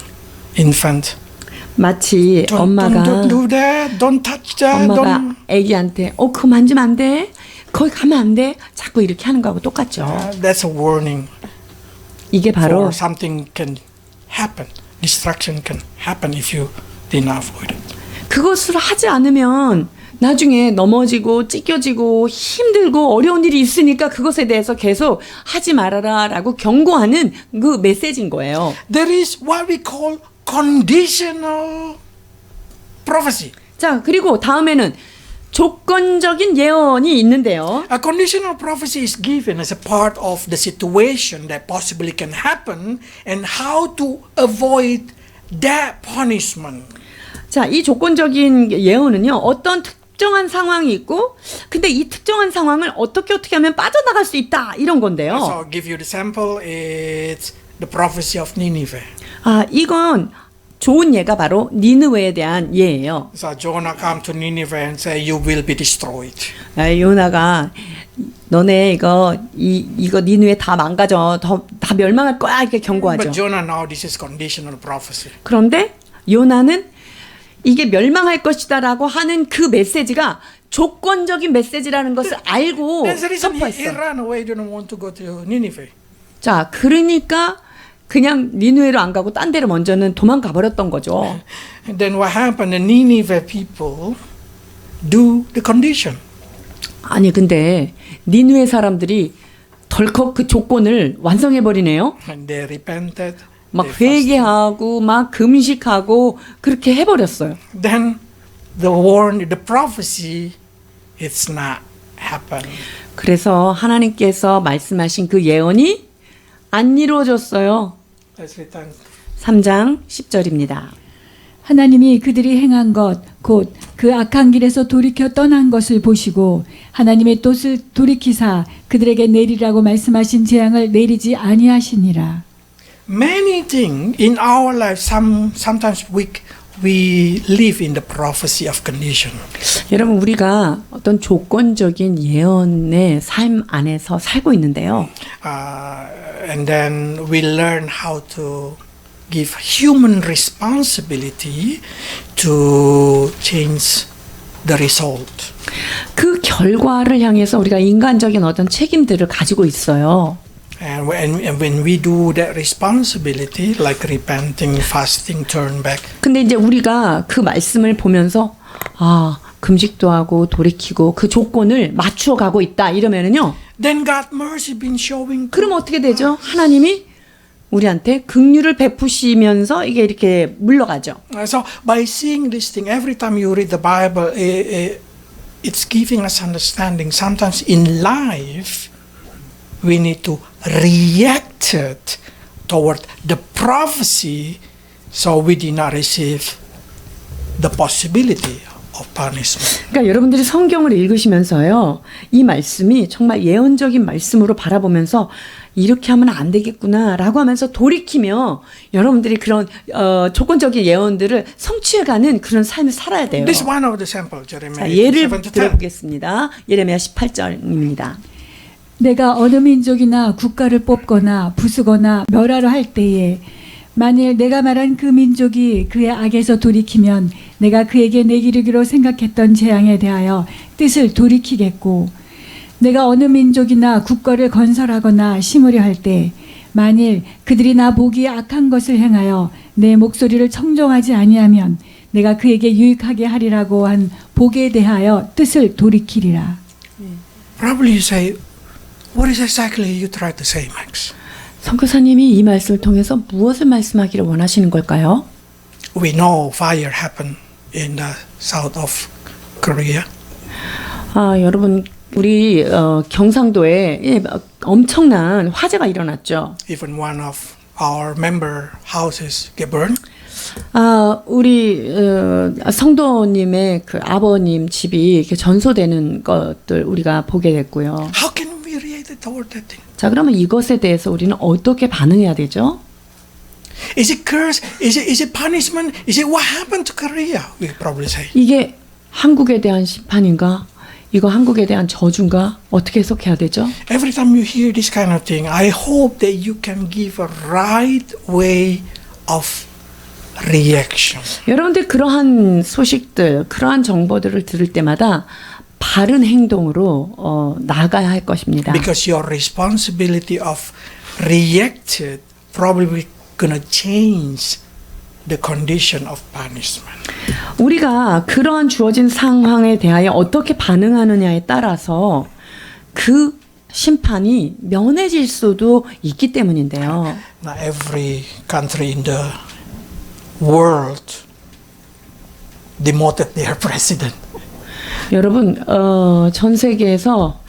[SPEAKER 1] infant,
[SPEAKER 2] 마치 엄마가
[SPEAKER 1] don't do that, don't touch that,
[SPEAKER 2] 엄마가
[SPEAKER 1] don't.
[SPEAKER 2] 아기한테 그거 만지면 안 돼. 거기 가면 안 돼. 자꾸 이렇게 하는 거하고 똑같죠.
[SPEAKER 1] That's a warning
[SPEAKER 2] 이게 바로
[SPEAKER 1] for something can happen. Destruction can happen if you did not avoid it.
[SPEAKER 2] 그것을 하지 않으면 나중에 넘어지고 찢겨지고 힘들고 어려운 일이 있으니까 그것에 대해서 계속 하지 말아라라고 경고하는 그 메시지인 거예요.
[SPEAKER 1] There is what we call conditional prophecy.
[SPEAKER 2] 자, 그리고 다음에는 조건적인 예언이 있는데요.
[SPEAKER 1] A conditional prophecy is given as a part of the situation that possibly can happen and how to avoid that punishment.
[SPEAKER 2] 자, 이 조건적인 예언은요. 어떤 특정한 상황이 있고 근데 이 특정한 상황을 어떻게 하면 빠져나갈 수 있다 이런 건데요.
[SPEAKER 1] So I'll give you the sample. It's the prophecy of Nineveh.
[SPEAKER 2] 아, 이건 좋은 예가 바로 니느웨에 대한 예예요.
[SPEAKER 1] So Jonah come to Nineveh and say, "You will be destroyed."
[SPEAKER 2] 아, 요나가 너네 이거 니느웨 다 망가져, 다 멸망할 거야 이렇게 경고하죠.
[SPEAKER 1] But Jonah now this is conditional prophecy.
[SPEAKER 2] 그런데 요나는 이게 멸망할 것이다라고 하는 그 메시지가 조건적인 메시지라는 것을 알고
[SPEAKER 1] That's the reason he
[SPEAKER 2] 선포했어.
[SPEAKER 1] ran away. Didn't want to go to Nineveh.
[SPEAKER 2] 자, 그러니까 그냥 니느웨로 안 가고 딴 데로 먼저는 도망가 버렸던 거죠.
[SPEAKER 1] And then what happened? The Nineveh people do the condition.
[SPEAKER 2] 아니 근데 니느웨 사람들이 덜컥 그 조건을 완성해 버리네요.
[SPEAKER 1] And they repented.
[SPEAKER 2] 막
[SPEAKER 1] they fasted.
[SPEAKER 2] 회개하고 막 금식하고 그렇게 해 버렸어요.
[SPEAKER 1] Then the prophecy, it's not happen.
[SPEAKER 2] 그래서 하나님께서 말씀하신 그 예언이 안 이루어졌어요.
[SPEAKER 1] Let's return.
[SPEAKER 2] 3장 10절입니다.
[SPEAKER 3] 하나님이 그들이 행한 것 곧 그 악한 길에서 돌이켜 떠난 것을 보시고 하나님의 뜻을 돌이키사 그들에게 내리라고 말씀하신 재앙을 내리지 아니하시니라.
[SPEAKER 1] Many things in our life, sometimes we live in the prophecy of condition.
[SPEAKER 2] 여러분 우리가 어떤 조건적인 예언의 삶 안에서 살고 있는데요.
[SPEAKER 1] And then we learn how to give human responsibility to change the result.
[SPEAKER 2] 그 결과를 향해서 우리가 인간적인 어떤 책임들을 가지고 있어요.
[SPEAKER 1] And when we do that responsibility, like repenting, fasting, turn back,
[SPEAKER 2] 근데 이제 우리가 그 말씀을 보면서 아, 금식도 하고 돌이키고 그 조건을 맞추어 가고 있다 이러면은요.
[SPEAKER 1] then God mercy been showing.
[SPEAKER 2] 그럼 어떻게 되죠? 하나님이 우리한테 긍휼을 베푸시면서 이게 이렇게 물러가죠.
[SPEAKER 1] So by seeing this thing, every time you read the Bible, it's giving us understanding. Sometimes in life, we need to react toward the prophecy, so we did not receive the possibility of punishment.
[SPEAKER 2] 그러니까 여러분들이 성경을 읽으시면서요. 이 말씀이 정말 예언적인 말씀으로 바라보면서 이렇게 하면 안 되겠구나라고 하면서 돌이키며 여러분들이 그런 조건적인 예언들을 성취해가는 그런 삶을 살아야 돼요.
[SPEAKER 1] This is one of the sample,
[SPEAKER 2] 자,
[SPEAKER 1] Jeremiah
[SPEAKER 2] 예를
[SPEAKER 1] 7-10.
[SPEAKER 2] 들어보겠습니다. 예레미야 18절입니다.
[SPEAKER 3] 내가 어느 민족이나 국가를 뽑거나 부수거나 멸하려 할 때에 만일 내가 말한 그 민족이 그의 악에서 돌이키면 내가 그에게 내기르기로 생각했던 재앙에 대하여 뜻을 돌이키겠고 내가 어느 민족이나 국가를 건설하거나 심으려 할 때 만일 그들이 나 보기에 악한 것을 행하여 내 목소리를 청종하지 아니하면 내가 그에게 유익하게 하리라고 한 복에 대하여 뜻을 돌이키리라.
[SPEAKER 1] Probably you say, what is exactly you try to say, Max?
[SPEAKER 2] 선교사님이 이 말씀을 통해서 무엇을 말씀하기를 원하시는 걸까요?
[SPEAKER 1] We know fire happened in the south of Korea.
[SPEAKER 2] 아, 여러분 우리 경상도에 엄청난 화재가 일어났죠.
[SPEAKER 1] Even one of our member houses get burned.
[SPEAKER 2] 아, 우리 성도님의 그 아버님 집이 이렇게 전소되는 것들 우리가 보게 됐고요.
[SPEAKER 1] How can we react toward that thing?
[SPEAKER 2] 자, 그러면 이것에 대해서 우리는 어떻게 반응해야 되죠?
[SPEAKER 1] Is it curse? Is it punishment? Is it what happened to Korea? We probably say.
[SPEAKER 2] 이게 한국에 대한 심판인가? 이거 한국에 대한 저주인가? 어떻게 해석해야 되죠?
[SPEAKER 1] Every time you hear this kind of thing, I hope that you can give a right way of reaction.
[SPEAKER 2] 여러분들 그러한 소식들, 그러한 정보들을 들을 때마다 바른 행동으로 나아가야 할 것입니다.
[SPEAKER 1] Because your responsibility of reacted probably gonna change the condition of punishment.
[SPEAKER 2] 우리가 그러한 주어진 상황에 대하여 어떻게 반응하느냐에 따라서 그 심판이 면해질 수도 있기 때문인데요.
[SPEAKER 1] Not every country in the world demoted their president.
[SPEAKER 2] 여러분, 전 세계에서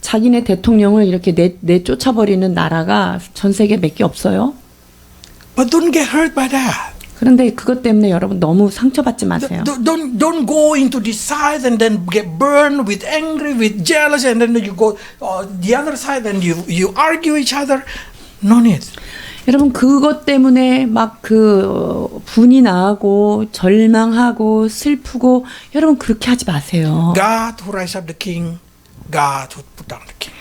[SPEAKER 2] 자기네 대통령을 이렇게 내쫓아버리는 나라가 전 세계에 몇 개 없어요.
[SPEAKER 1] But don't get hurt by that.
[SPEAKER 2] 그런데 그것 때문에 여러분 너무 상처받지 마세요.
[SPEAKER 1] Don't go into this side and then get burned with angry, with jealous, and then you go the other side and you argue each other. No need.
[SPEAKER 2] 여러분 그것 때문에 막 그 분이 나고 절망하고 슬프고 여러분 그렇게 하지 마세요.
[SPEAKER 1] God who raised up the king, God who put down the king.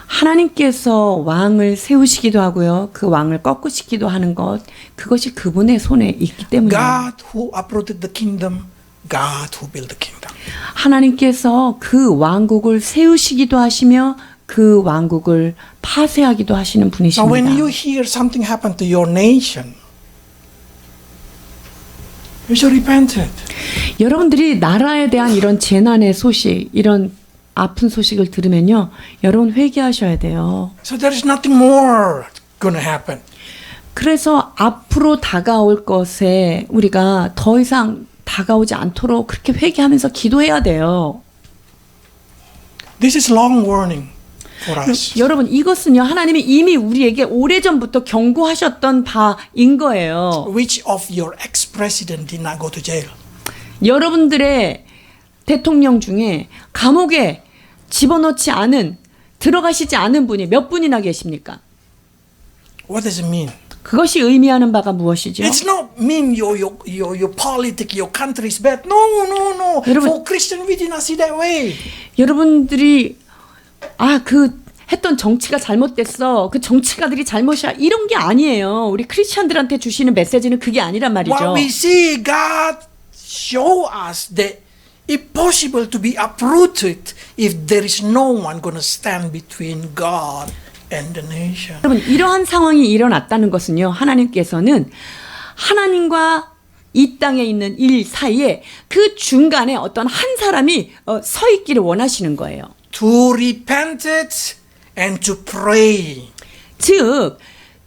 [SPEAKER 2] 하나님께서 왕을 세우시기도 하고요. 그 왕을 꺾으시기도 하는 것 그것이 그분의 손에 있기 때문에
[SPEAKER 1] God who uprooted the kingdom, God who built the kingdom.
[SPEAKER 2] 하나님께서 그 왕국을 세우시기도 하시며 그 왕국을 파쇄하기도 하시는
[SPEAKER 1] Now when you
[SPEAKER 2] 분이십니다.
[SPEAKER 1] hear something happen to your nation, you should repent it.
[SPEAKER 2] 여러분들이 나라에 대한 이런 재난의 소식, 이런 아픈 소식을 들으면요. 여러분 회개하셔야 돼요.
[SPEAKER 1] So there is nothing more going to happen.
[SPEAKER 2] 그래서 앞으로 다가올 것에 우리가 더 이상 다가오지 않도록 그렇게 회개하면서 기도해야 돼요.
[SPEAKER 1] This is long warning for us.
[SPEAKER 2] 여러분 이것은요. 하나님이 이미 우리에게 오래전부터 경고하셨던 바인 거예요.
[SPEAKER 1] Which of your ex-president did not go to jail?
[SPEAKER 2] 여러분들의 대통령 중에 감옥에 집어넣지 않은 들어가시지 않은 분이 몇 분이나 계십니까?
[SPEAKER 1] What does it mean?
[SPEAKER 2] 그것이 의미하는 바가 무엇이죠?
[SPEAKER 1] It's not mean your politics, your country is bad. No, no, no.
[SPEAKER 2] 여러분-
[SPEAKER 1] For Christian, we did not see that way.
[SPEAKER 2] 여러분들이 그 했던 정치가 잘못됐어. 그 정치가들이 잘못이야. 이런 게 아니에요. 우리 크리스천들한테 주시는 메시지는 그게 아니란 말이죠.
[SPEAKER 1] What we see, God show us that it's possible to be uprooted if there is no one going to stand between God and the nation.
[SPEAKER 2] 여러분 이러한 상황이 일어났다는 것은요. 하나님께서는 하나님과 이 땅에 있는 일 사이에 그 중간에 어떤 한 사람이 서 있기를 원하시는 거예요.
[SPEAKER 1] To repent it and to pray.
[SPEAKER 2] 즉,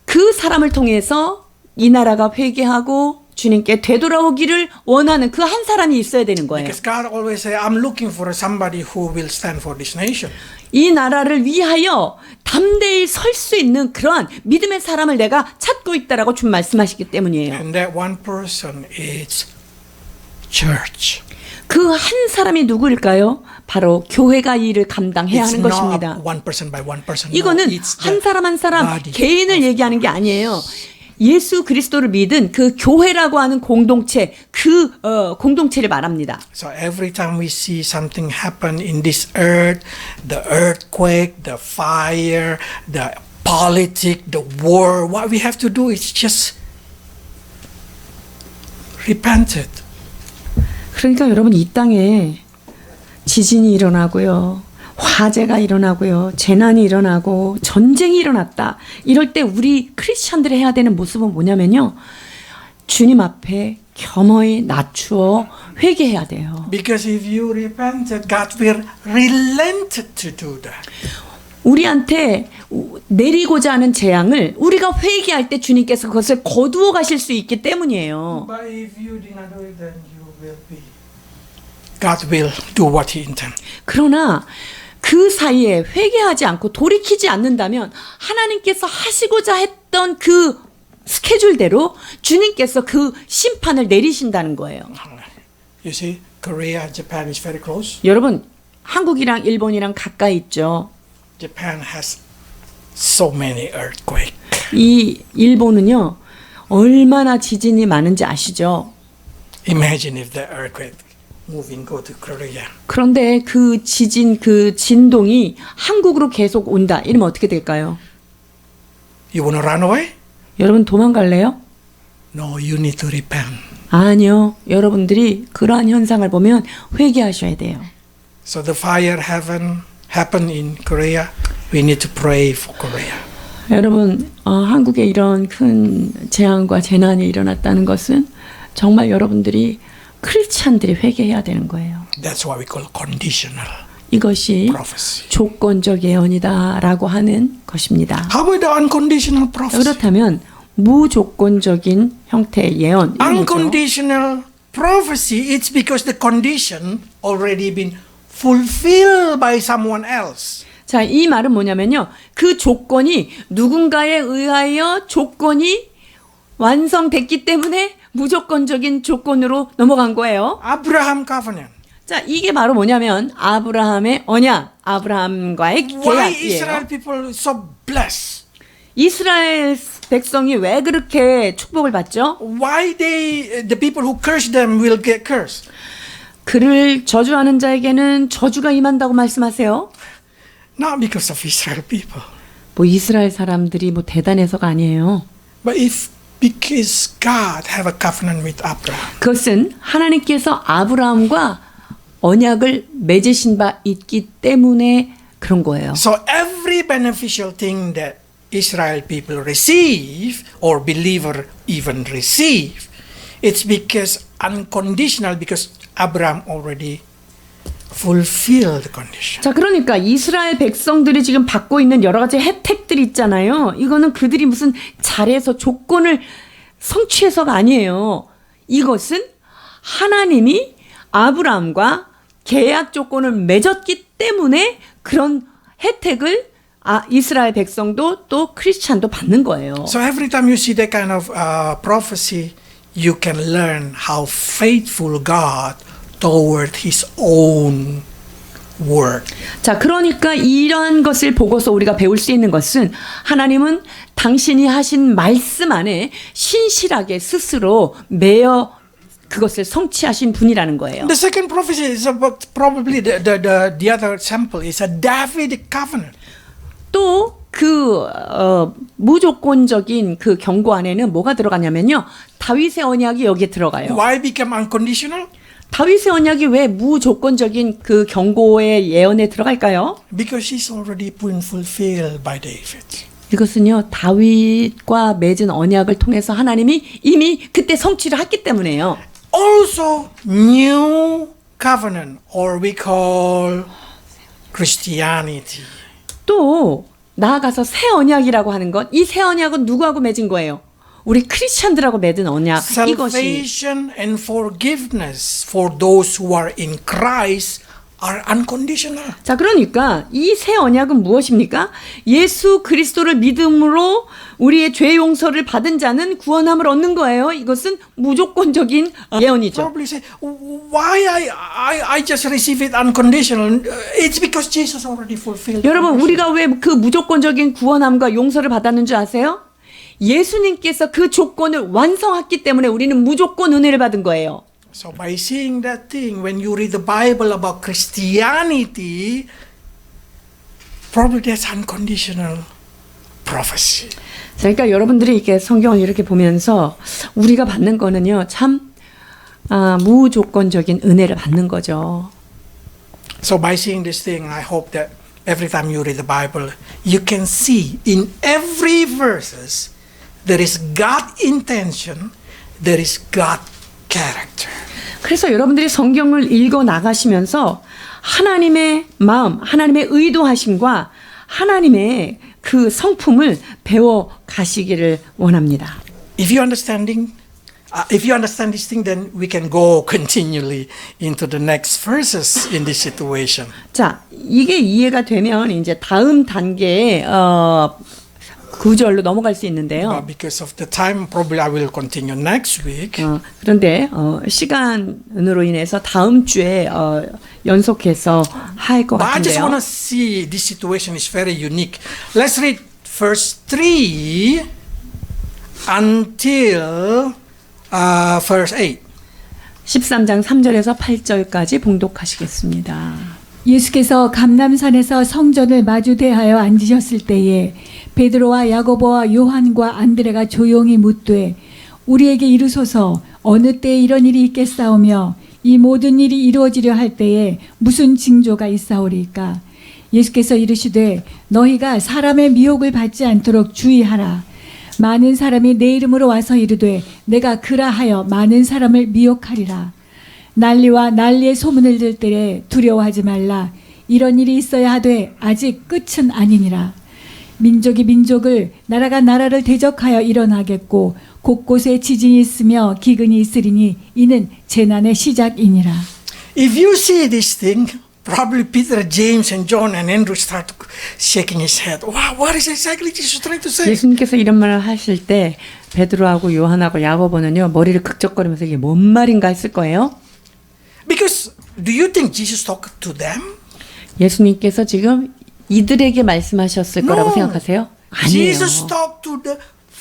[SPEAKER 2] 그 사람을 통해서 이 나라가 회개하고 주님께 되돌아오기를 원하는 그 한 사람이 있어야 되는 거예요.
[SPEAKER 1] Because God always say, I'm looking for somebody who will stand for this nation.
[SPEAKER 2] 이 나라를 위하여 담대히 설 수 있는 그러한 믿음의 사람을 내가 찾고 있다라고 주 말씀하시기 때문이에요.
[SPEAKER 1] And that one person is church.
[SPEAKER 2] 그 한 사람이 누구일까요? 바로 교회가 이 일을 감당해야
[SPEAKER 1] It's
[SPEAKER 2] 하는
[SPEAKER 1] not
[SPEAKER 2] 것입니다.
[SPEAKER 1] one person by one person. No,
[SPEAKER 2] 이거는
[SPEAKER 1] it's the
[SPEAKER 2] 한 사람 한 사람
[SPEAKER 1] body
[SPEAKER 2] 개인을
[SPEAKER 1] of
[SPEAKER 2] 얘기하는 게 아니에요. 예수 그리스도를 믿은 그 교회라고 하는 공동체, 그 공동체를 말합니다.
[SPEAKER 1] So every time we see something happen in this earth, the earthquake, the fire, the politics, the war, what we have to do is just repent it.
[SPEAKER 2] 그러니까 여러분 이 땅에 지진이 일어나고요. 화재가 일어나고요. 재난이 일어나고 전쟁이 일어났다. 이럴 때 우리 크리스천들이 해야 되는 모습은 뭐냐면요. 주님 앞에 겸허히 낮추어 회개해야 돼요.
[SPEAKER 1] Because if you repent it, God will relent to do that.
[SPEAKER 2] 우리한테 내리고자 하는 재앙을 우리가 회개할 때 주님께서 그것을 거두어 가실 수 있기 때문이에요.
[SPEAKER 1] But if you did not do it, then you will be. God will do what He intends.
[SPEAKER 2] 그러나 그 사이에 회개하지 않고 돌이키지 않는다면 하나님께서 하시고자 했던 그 스케줄대로 주님께서 그 심판을 내리신다는 거예요.
[SPEAKER 1] You see, Korea, Japan is very close.
[SPEAKER 2] 여러분, 한국이랑 일본이랑 가까이 있죠.
[SPEAKER 1] Japan has so many earthquakes.
[SPEAKER 2] 이 일본은요, 얼마나 지진이 많은지 아시죠?
[SPEAKER 1] Imagine if the earthquake moving go to Korea.
[SPEAKER 2] 그런데 그 지진, 그 진동이 한국으로 계속 온다. 이러면 어떻게 될까요?
[SPEAKER 1] You want to run away?
[SPEAKER 2] 여러분 도망갈래요?
[SPEAKER 1] No, you need to repent.
[SPEAKER 2] 아니요. 여러분들이 그러한 현상을 보면 회개하셔야 돼요.
[SPEAKER 1] So the fire happened in Korea. We need to pray for Korea.
[SPEAKER 2] 여러분, 한국에 이런 큰 재앙과 재난이 일어났다는 것은 정말 여러분들이 크리스찬들이 회개해야 되는 거예요.
[SPEAKER 1] That's what we call conditional
[SPEAKER 2] 이것이
[SPEAKER 1] prophecy.
[SPEAKER 2] 조건적 예언이다라고 하는 것입니다.
[SPEAKER 1] How about the unconditional prophecy?
[SPEAKER 2] 그렇다면 무조건적인 형태의 예언. 이런 거죠.
[SPEAKER 1] Unconditional prophecy, it's because the condition already been fulfilled by someone else.
[SPEAKER 2] 자, 이 말은 뭐냐면요. 그 조건이 누군가에 의하여 조건이 완성됐기 때문에 무조건적인 조건으로 넘어간 거예요.
[SPEAKER 1] Abraham covenant.
[SPEAKER 2] 자, 이게 바로 뭐냐면 아브라함의 언약, 아브라함과의
[SPEAKER 1] Why
[SPEAKER 2] 계약이에요.
[SPEAKER 1] Israel people so blessed?
[SPEAKER 2] 이스라엘 백성이 왜 그렇게 축복을 받죠?
[SPEAKER 1] Why the people who curse them will get cursed?
[SPEAKER 2] 그를 저주하는 자에게는 저주가 임한다고 말씀하세요.
[SPEAKER 1] Not because of Israel people,
[SPEAKER 2] 뭐 이스라엘 사람들이 뭐 대단해서가 아니에요.
[SPEAKER 1] but because God have a covenant with Abraham.
[SPEAKER 2] 그것은 하나님께서 아브라함과 언약을 맺으신 바 있기 때문에 그런 거예요.
[SPEAKER 1] So every beneficial thing that Israel people receive or believer even receive, it's because unconditional because Abraham already fulfilled the condition.
[SPEAKER 2] 자, 그러니까 이스라엘 백성들이 지금 받고 있는 여러 가지 혜택들이 있잖아요. 이거는 그들이 무슨 잘해서 조건을 성취해서가 아니에요. 이것은 하나님이 아브라함과 계약 조건을 맺었기 때문에 그런 혜택을 이스라엘 백성도 또 크리스찬도 받는 거예요.
[SPEAKER 1] So every time you see that kind of prophecy, you can learn how faithful God toward His own word.
[SPEAKER 2] 자, 그러니까 이러한 것을 보고서 우리가 배울 수 있는 것은 하나님은 당신이 하신 말씀 안에 신실하게 스스로 매여 그것을 성취하신 분이라는 거예요.
[SPEAKER 1] The second prophecy is about probably the other sample is a Davidic covenant.
[SPEAKER 2] 또 그 무조건적인 그 경고 안에는 뭐가 들어가냐면요. 다윗의 언약이 여기에 들어가요.
[SPEAKER 1] Why become unconditional?
[SPEAKER 2] 다윗의 언약이 왜 무조건적인 그 경고의 예언에 들어갈까요?
[SPEAKER 1] Because it's already been fulfilled by David.
[SPEAKER 2] 이것은요, 다윗과 맺은 언약을 통해서 하나님이 이미 그때 성취를 했기 때문에요.
[SPEAKER 1] Also, new covenant, or we call Christianity.
[SPEAKER 2] 또 나아가서 새 언약이라고 하는 것, 이 새 언약은 누구하고 맺은 거예요? 우리 크리스천들하고 맺은 언약. 이것이
[SPEAKER 1] Salvation and forgiveness for those who are in Christ are unconditional.
[SPEAKER 2] 자, 그러니까 이 새 언약은 무엇입니까? 예수 그리스도를 믿음으로 우리의 죄 용서를 받은 자는 구원함을 얻는 거예요. 이것은 무조건적인 예언이죠.
[SPEAKER 1] Probably say, why I just receive it unconditional? It's because Jesus already fulfilled.
[SPEAKER 2] 여러분, 우리가 왜 그 무조건적인 구원함과 용서를 받았는 줄 아세요? 예수님께서 그 조건을 완성했기 때문에 우리는 무조건 은혜를 받은 거예요.
[SPEAKER 1] So by seeing that thing, when you read the Bible about Christianity, probably that's unconditional prophecy.
[SPEAKER 2] 그러니까 여러분들이 이렇게 성경을 이렇게 보면서 우리가 받는 거는요, 참 무조건적인 은혜를 받는 거죠.
[SPEAKER 1] So by seeing this thing, I hope that every time you read the Bible, you can see in every verses there is God intention, there is God character.
[SPEAKER 2] 그래서 여러분들이 성경을 읽어 나가시면서 하나님의 마음, 하나님의 의도하심과 하나님의 그 성품을 배워 가시기를 원합니다.
[SPEAKER 1] If you understand this thing, then we can go continually into the next verses in this situation.
[SPEAKER 2] 자, 이게 이해가 되면 이제 다음 단계에 구절로 넘어갈 수 있는데요.
[SPEAKER 1] But because of the time, probably I will continue next week.
[SPEAKER 2] 그런데 시간으로 인해서 다음 주에 연속해서 할 것
[SPEAKER 1] But I just
[SPEAKER 2] 같은데요.
[SPEAKER 1] want to see this situation is very unique. Let's read verse 3 until verse 8.
[SPEAKER 2] 13장 3절에서 8절까지 봉독하시겠습니다.
[SPEAKER 3] 예수께서 감람산에서 성전을 마주 대하여 앉으셨을 때에 베드로와 야고보와 요한과 안드레가 조용히 묻되 우리에게 이르소서 어느 때에 이런 일이 있겠사오며 이 모든 일이 이루어지려 할 때에 무슨 징조가 있사오리까? 예수께서 이르시되 너희가 사람의 미혹을 받지 않도록 주의하라. 많은 사람이 내 이름으로 와서 이르되 내가 그라하여 많은 사람을 미혹하리라. 난리와 난리의 소문을 들 때에 두려워하지 말라. 이런 일이 있어야 하되 아직 끝은 아니니라. 민족이 민족을 나라가 나라를 대적하여 일어나겠고 곳곳에 지진이 있으며 기근이 있으리니 이는 재난의 시작이니라.
[SPEAKER 1] If you see this thing, probably Peter, James, and John and Andrew start shaking his head. Wow, what is exactly Jesus trying to say?
[SPEAKER 2] 예수님께서 이런 말을 하실 때 베드로하고 요한하고 야고보는요 머리를 극적거리면서 이게 뭔 말인가 했을 거예요.
[SPEAKER 1] Because do you think Jesus talked to them?
[SPEAKER 2] 예수님께서 지금 이들에게 말씀하셨을 거라고 생각하세요? 아니에요.
[SPEAKER 1] Jesus talked to the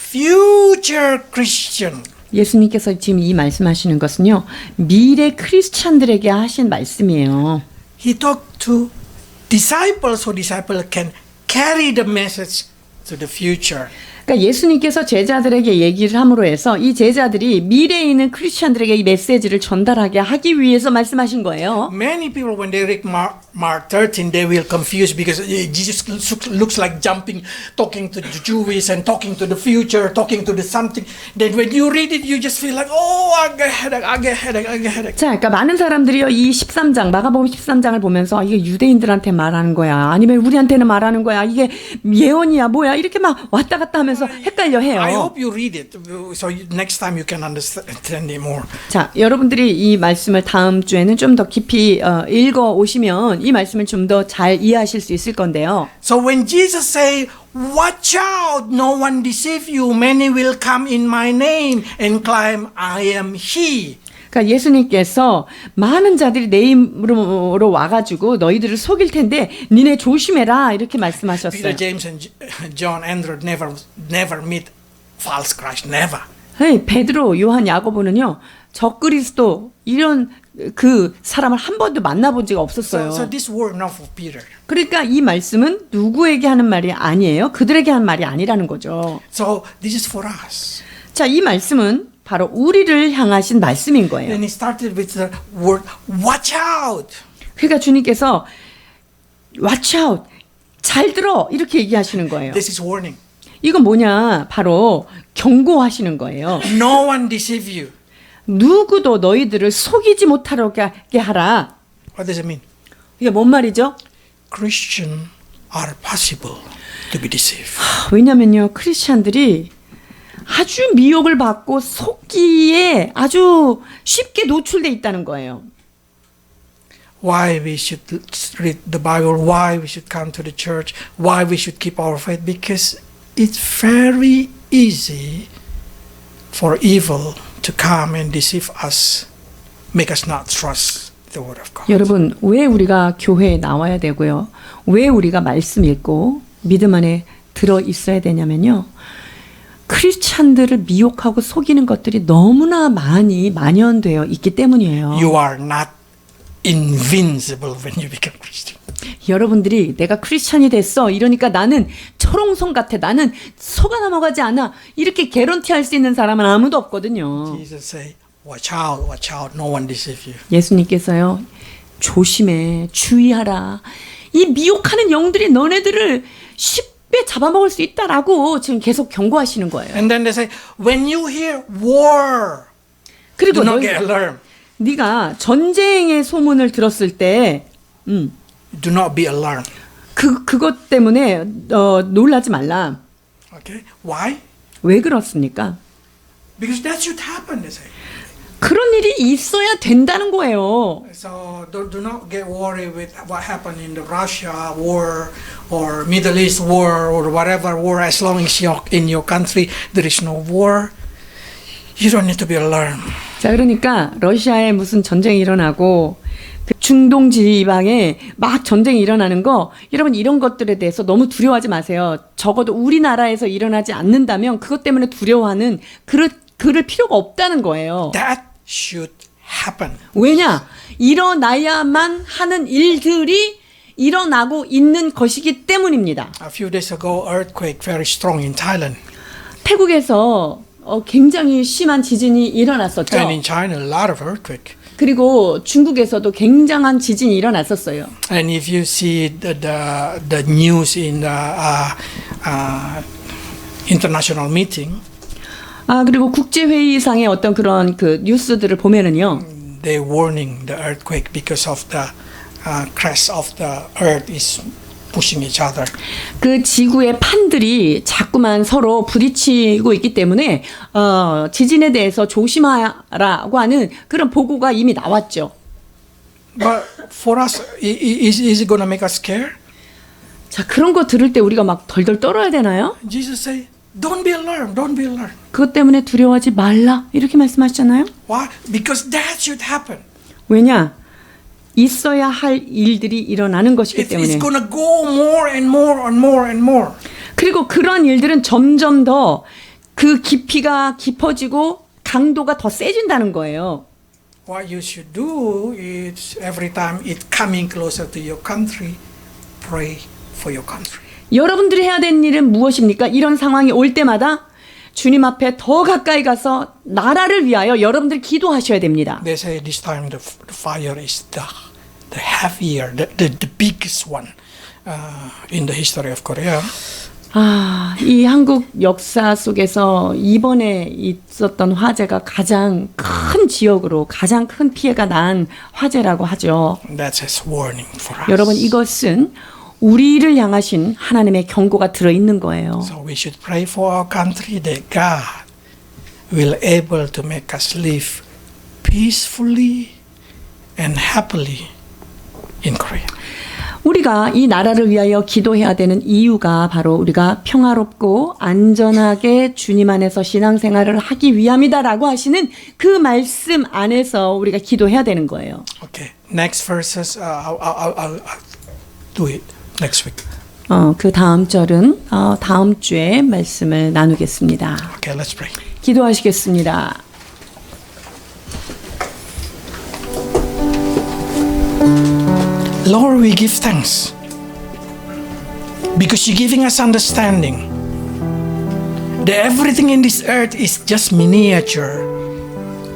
[SPEAKER 1] future Christian.
[SPEAKER 2] 예수님께서 지금 이 말씀하시는 것은요. 미래 크리스찬들에게 하신 말씀이에요.
[SPEAKER 1] He talked to disciples so disciples can carry the message to the future.
[SPEAKER 2] 그러니까 예수님께서 제자들에게 얘기를 함으로 해서 이 제자들이 미래에 있는 크리스찬들에게 이 메시지를 전달하게 하기 위해서 말씀하신 거예요.
[SPEAKER 1] Many people, when they read Mark 13, they will confuse because Jesus looks like jumping, talking to the Jewish and talking to the future, talking to the something. Then when you read it, you just feel like, oh, I get headache, I get headache, I get headache.
[SPEAKER 2] 자, 그러니까 많은 사람들이요, 이 13장, 마가복음 13장을 보면서 이게 유대인들한테 말하는 거야, 아니면 우리한테는 말하는 거야, 이게 예언이야, 뭐야, 이렇게 막 왔다 갔다 하면서 헷갈려 해요.
[SPEAKER 1] I hope you read it so next time you can understand it more.
[SPEAKER 2] 자, 여러분들이 이 말씀을 다음 주에는 좀 더 깊이 읽어 오시면 이 말씀을 좀 더 잘 이해하실 수 있을 건데요.
[SPEAKER 1] So when Jesus say, watch out, no one deceive you, many will come in my name and claim I am he.
[SPEAKER 2] 그러니까 예수님께서 많은 자들이 내 이름으로 와가지고 너희들을 속일 텐데 니네 조심해라 이렇게 말씀하셨어요.
[SPEAKER 1] Peter, James, and John, Andrew never meet false Christ, never.
[SPEAKER 2] 네, 베드로, 요한, 야고보는요 적그리스도 이런 그 사람을 한 번도 만나본 적이 없었어요.
[SPEAKER 1] So this word not for Peter.
[SPEAKER 2] 그러니까 이 말씀은 누구에게 하는 말이 아니에요. 그들에게 한 말이 아니라는 거죠.
[SPEAKER 1] So this is for us.
[SPEAKER 2] 자, 이 말씀은 바로 우리를 향하신 말씀인 거예요.
[SPEAKER 1] And he started with the word watch out.
[SPEAKER 2] 그러니까 주님께서 watch out, 잘 들어 이렇게 얘기하시는 거예요.
[SPEAKER 1] This is warning.
[SPEAKER 2] 이건 뭐냐? 바로 경고하시는 거예요.
[SPEAKER 1] No one deceive you.
[SPEAKER 2] 누구도 너희들을 속이지 못하게 하라.
[SPEAKER 1] What does it mean?
[SPEAKER 2] 이게 뭔 말이죠?
[SPEAKER 1] Christians are possible to be deceived.
[SPEAKER 2] 왜냐면요, 크리스찬들이 아주 미혹을 받고 속기에 아주 쉽게 노출돼 있다는 거예요.
[SPEAKER 1] Why we should read the Bible, why we should come to the church, why we should keep our faith, because it's very easy for evil to come and deceive us, make us not trust the word of God.
[SPEAKER 2] 여러분, 왜 우리가 교회에 나와야 되고요? 왜 우리가 말씀 읽고 믿음 안에 들어 있어야 되냐면요. 크리스찬들을 미혹하고 속이는 것들이 너무나 많이 만연되어 있기 때문이에요.
[SPEAKER 1] You are not invincible when you become Christian.
[SPEAKER 2] 여러분들이 내가 크리스찬이 됐어 이러니까 나는 철옹성 같아, 나는 속아 넘어가지 않아 이렇게 개런티할 수 있는 사람은 아무도 없거든요.
[SPEAKER 1] Jesus say, watch out, no one deceive you.
[SPEAKER 2] 예수님께서요, 조심해, 주의하라. 이 미혹하는 영들이 너네들을 쉽게 잡아먹을 수 있다라고 지금 계속 경고하시는 거예요.
[SPEAKER 1] And then they say, when you hear war,
[SPEAKER 2] 그리고
[SPEAKER 1] do not get alarmed.
[SPEAKER 2] 네가 전쟁의 소문을 들었을 때,
[SPEAKER 1] Do not be alarmed.
[SPEAKER 2] 그것 때문에 놀라지 말라.
[SPEAKER 1] Okay, why?
[SPEAKER 2] 왜 그렇습니까?
[SPEAKER 1] Because that should happen, they say.
[SPEAKER 2] 그런 일이 있어야 된다는 거예요.
[SPEAKER 1] So do not get worried with what happened in the Russia war or Middle East war or whatever war. As long as you're in your country, there is no war. You don't need to be alarmed.
[SPEAKER 2] 자, 그러니까 러시아에 무슨 전쟁이 일어나고 그 중동 지방에 막 전쟁이 일어나는 거, 여러분 이런 것들에 대해서 너무 두려워하지 마세요. 적어도 우리나라에서 일어나지 않는다면 그것 때문에 두려워하는 그럴 필요가 없다는 거예요.
[SPEAKER 1] That should happen.
[SPEAKER 2] 왜냐? 일어나야만 하는 일들이 일어나고 있는 것이기 때문입니다.
[SPEAKER 1] A few days ago, earthquake very strong in Thailand.
[SPEAKER 2] 태국에서 굉장히 심한 지진이 일어났었죠.
[SPEAKER 1] And in China, a lot of earthquake.
[SPEAKER 2] 그리고 중국에서도 굉장한 지진이 일어났었어요.
[SPEAKER 1] And if you see the news in the international meeting,
[SPEAKER 2] 그리고 국제회의상의 어떤 그런 그 뉴스들을 보면은요.
[SPEAKER 1] they warning the earthquake because of the crest of the earth is pushing each other.
[SPEAKER 2] 그 지구의 판들이 자꾸만 서로 부딪히고 있기 때문에 지진에 대해서 조심하라고 하는 그런 보고가 이미 나왔죠.
[SPEAKER 1] But for us, is it going to make us scared?
[SPEAKER 2] 자, 그런 거 들을 때 우리가 막 덜덜 떨어야 되나요?
[SPEAKER 1] Jesus say, don't be alarmed, don't be alarmed.
[SPEAKER 2] 그것 때문에 두려워하지 말라 이렇게 말씀하셨잖아요.
[SPEAKER 1] Why? Because that should happen.
[SPEAKER 2] 왜냐? 있어야 할 일들이 일어나는 것이기
[SPEAKER 1] It's
[SPEAKER 2] 때문에.
[SPEAKER 1] going to go more and more and more and more.
[SPEAKER 2] 그리고 그런 일들은 점점 더 그 깊이가 깊어지고 강도가 더 세진다는 거예요.
[SPEAKER 1] What you should do is every time it coming closer to your country, pray for your country.
[SPEAKER 2] 여러분들이 해야 되는 일은 무엇입니까? 이런 상황이 올 때마다 주님 앞에 더 가까이 가서 나라를 위하여 여러분들이 기도하셔야 됩니다.
[SPEAKER 1] They say this time the fire is the heavier, the biggest one in the history of Korea.
[SPEAKER 2] 이 한국 역사 속에서 이번에 있었던 화재가 가장 큰 지역으로 가장 큰 피해가 난 화재라고 하죠.
[SPEAKER 1] That's his warning for us.
[SPEAKER 2] 여러분, 이것은 우리를 향하신 하나님의 경고가 들어있는 거예요.
[SPEAKER 1] So we should pray for our country that God will able to make us live peacefully and happily in Korea.
[SPEAKER 2] 우리가 이 나라를 위하여 기도해야 되는 이유가 바로 우리가 평화롭고 안전하게 주님 안에서 신앙생활을 하기 위함이다라고 하시는 그 말씀 안에서 우리가 기도해야 되는 거예요.
[SPEAKER 1] Okay. Next verses, I'll do it next week.
[SPEAKER 2] 그 다음 절은 다음 주에 말씀을 나누겠습니다.
[SPEAKER 1] Okay, let's pray.
[SPEAKER 2] 기도하시겠습니다.
[SPEAKER 1] Lord, we give thanks because you're giving us understanding that everything in this earth is just miniature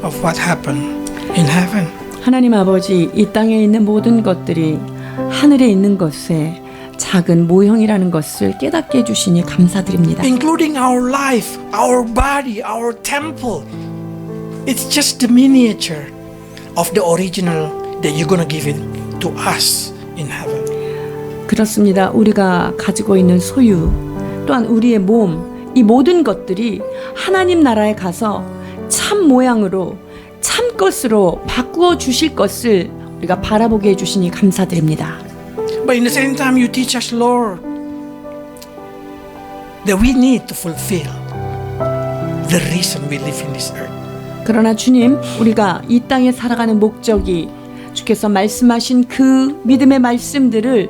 [SPEAKER 1] of what happened in heaven.
[SPEAKER 2] 하나님 아버지, 이 땅에 있는 모든 것들이 하늘에 있는 것의 작은 모형이라는 것을 깨닫게 해주시니 감사드립니다.
[SPEAKER 1] Including our life, our body, our temple. It's just the miniature of the original that you're going to give it to us in heaven.
[SPEAKER 2] 그렇습니다. 우리가 가지고 있는 소유, 또한 우리의 몸, 이 모든 것들이 하나님 나라에 가서 참 모양으로, 참 것으로 바꾸어 주실 것을 우리가 바라보게 해주시니 감사드립니다.
[SPEAKER 1] But in the same time, you teach us, Lord, that we need to fulfill the reason we live in this earth.
[SPEAKER 2] 그러나 주님, 우리가 이 땅에 살아가는 목적이 주께서 말씀하신 그 믿음의 말씀들을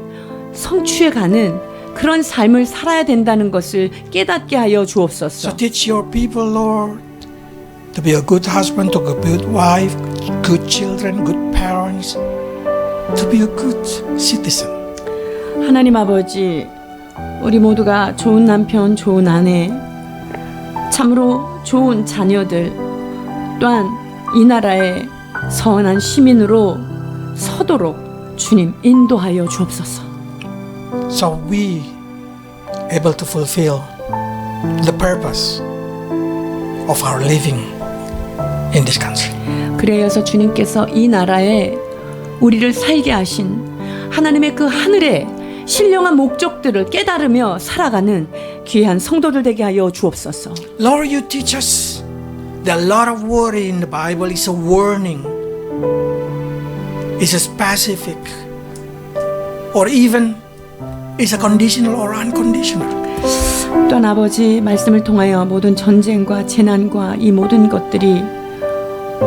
[SPEAKER 2] 성취해가는 그런 삶을 살아야 된다는 것을 깨닫게 하여
[SPEAKER 1] So
[SPEAKER 2] 주옵소서.
[SPEAKER 1] teach your people, Lord, to be a good husband, to be a good wife, good children, good parents, to be a good citizen.
[SPEAKER 2] 하나님 아버지, 우리 모두가 좋은 남편, 좋은 아내, 참으로 좋은 자녀들, 또한 이 나라의 선한 시민으로 서도록 주님 인도하여 주옵소서.
[SPEAKER 1] So we able to fulfill the purpose of our living in this country.
[SPEAKER 2] 그래서 주님께서 이 나라에 우리를 살게 하신 하나님의 그 하늘의 신령한 목적들을 깨달으며 살아가는 귀한 성도들 되게 하여 주옵소서.
[SPEAKER 1] Lord, you teach us that a lot of word in the Bible is a warning, is a specific, or even is a conditional or unconditional.
[SPEAKER 2] 또한 아버지, 말씀을 통하여 모든 전쟁과 재난과 이 모든 것들이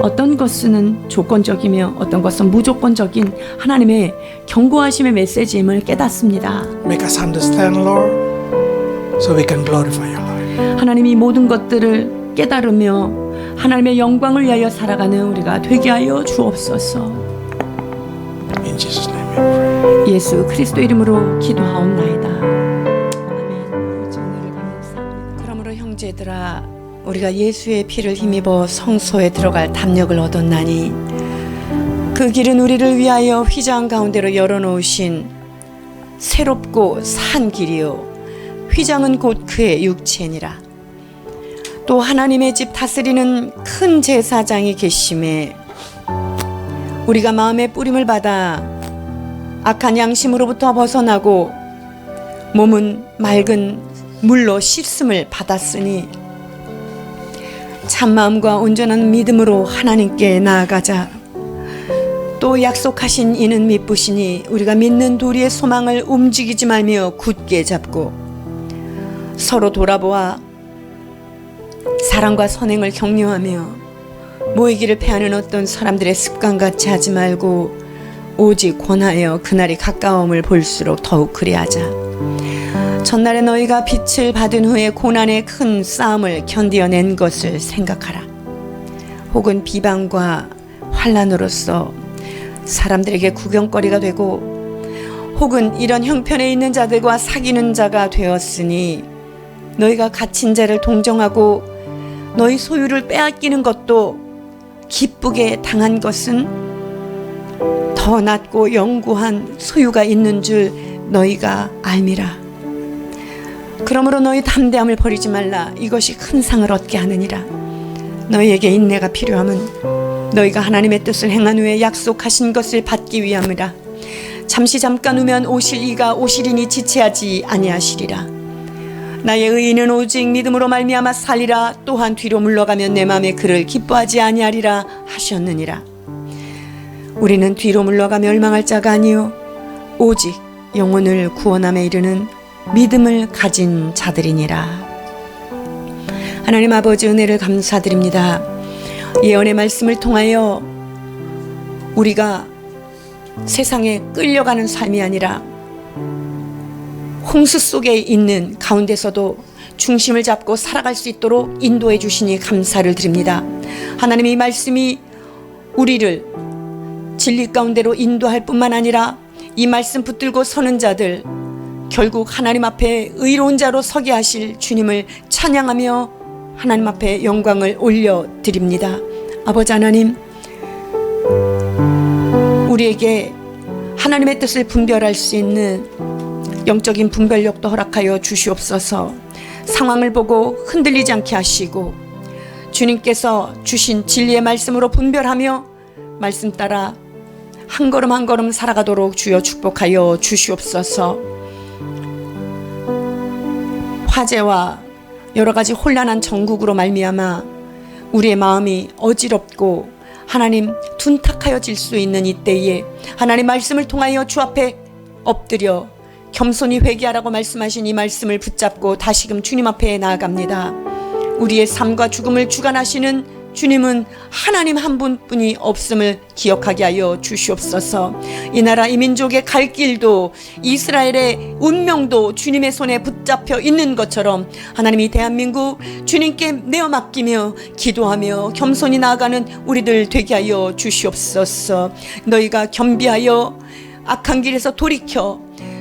[SPEAKER 2] 어떤 것은 조건적이며 어떤 것은 무조건적인 하나님의 경고하심의 메시지임을 깨닫습니다.
[SPEAKER 1] Make us understand, Lord, so we can glorify your life.
[SPEAKER 2] 하나님이 모든 것들을 깨달으며 하나님의 영광을 위하여 살아가는 우리가 되게 하여 주옵소서.
[SPEAKER 1] In Jesus' name we pray.
[SPEAKER 2] 예수 그리스도 이름으로 기도하옵나이다. 아멘. 정의를 감사합니다. 그러므로 형제들아, 우리가 예수의 피를 힘입어 성소에 들어갈 담력을 얻었나니 그 길은 우리를 위하여 휘장 가운데로 열어놓으신 새롭고 산 길이요, 휘장은 곧 그의 육체니라. 또 하나님의 집 다스리는 큰 제사장이 계심에 우리가 마음의 뿌림을 받아 악한 양심으로부터 벗어나고 몸은 맑은 물로 씻음을 받았으니 참마음과 온전한 믿음으로 하나님께 나아가자. 또 약속하신 이는 미쁘시니 우리가 믿는 도리의 소망을 움직이지 말며 굳게 잡고 서로 돌아보아 사랑과 선행을 격려하며 모이기를 패하는 어떤 사람들의 습관같이 하지 말고 오직 권하여 그날이 가까움을 볼수록 더욱 그리하자. 전날에 너희가 빛을 받은 후에 고난의 큰 싸움을 견디어낸 것을 생각하라. 혹은 비방과 환난으로서 사람들에게 구경거리가 되고, 혹은 이런 형편에 있는 자들과 사귀는 자가 되었으니 너희가 갇힌 자를 동정하고 너희 소유를 빼앗기는 것도 기쁘게 당한 것은 더 낫고 영구한 소유가 있는 줄 너희가 알미라. 그러므로 너희 담대함을 버리지 말라. 이것이 큰 상을 얻게 하느니라. 너희에게 인내가 필요함은 너희가 하나님의 뜻을 행한 후에 약속하신 것을 받기 위함이라. 잠시 잠깐 후면 오실 이가 오시리니 지체하지 아니하시리라. 나의 의인은 오직 믿음으로 말미암아 살리라. 또한 뒤로 물러가면 내 마음에 그를 기뻐하지 아니하리라 하셨느니라. 우리는 뒤로 물러가 멸망할 자가 아니요 오직 영혼을 구원함에 이르는 믿음을 가진 자들이니라. 하나님 아버지, 은혜를 감사드립니다. 예언의 말씀을 통하여 우리가 세상에 끌려가는 삶이 아니라 홍수 속에 있는 가운데서도 중심을 잡고 살아갈 수 있도록 인도해 주시니 감사를 드립니다. 하나님의 이 말씀이 우리를 진리 가운데로 인도할 뿐만 아니라 이 말씀 붙들고 서는 자들, 결국 하나님 앞에 의로운 자로 서게 하실 주님을 찬양하며 하나님 앞에 영광을 올려드립니다. 아버지 하나님, 우리에게 하나님의 뜻을 분별할 수 있는 영적인 분별력도 허락하여 주시옵소서. 상황을 보고 흔들리지 않게 하시고 주님께서 주신 진리의 말씀으로 분별하며 말씀 따라 한 걸음 한 걸음 살아가도록 주여 축복하여 주시옵소서. 화재와 여러 가지 혼란한 전국으로 말미암아 우리의 마음이 어지럽고 하나님 둔탁하여질 수 있는 이때에 하나님 말씀을 통하여 주 앞에 엎드려 겸손히 회개하라고 말씀하신 이 말씀을 붙잡고 다시금 주님 앞에 나아갑니다. 우리의 삶과 죽음을 주관하시는 주님은 하나님 한 분뿐이 없음을 기억하게 하여 주시옵소서. 이 나라 이 민족의 갈 길도 이스라엘의 운명도 주님의 손에 붙잡혀 있는 것처럼 하나님 이 대한민국 주님께 내어 맡기며 기도하며 겸손히 나아가는 우리들 되게 하여 주시옵소서. 너희가 겸비하여 악한 길에서 돌이켜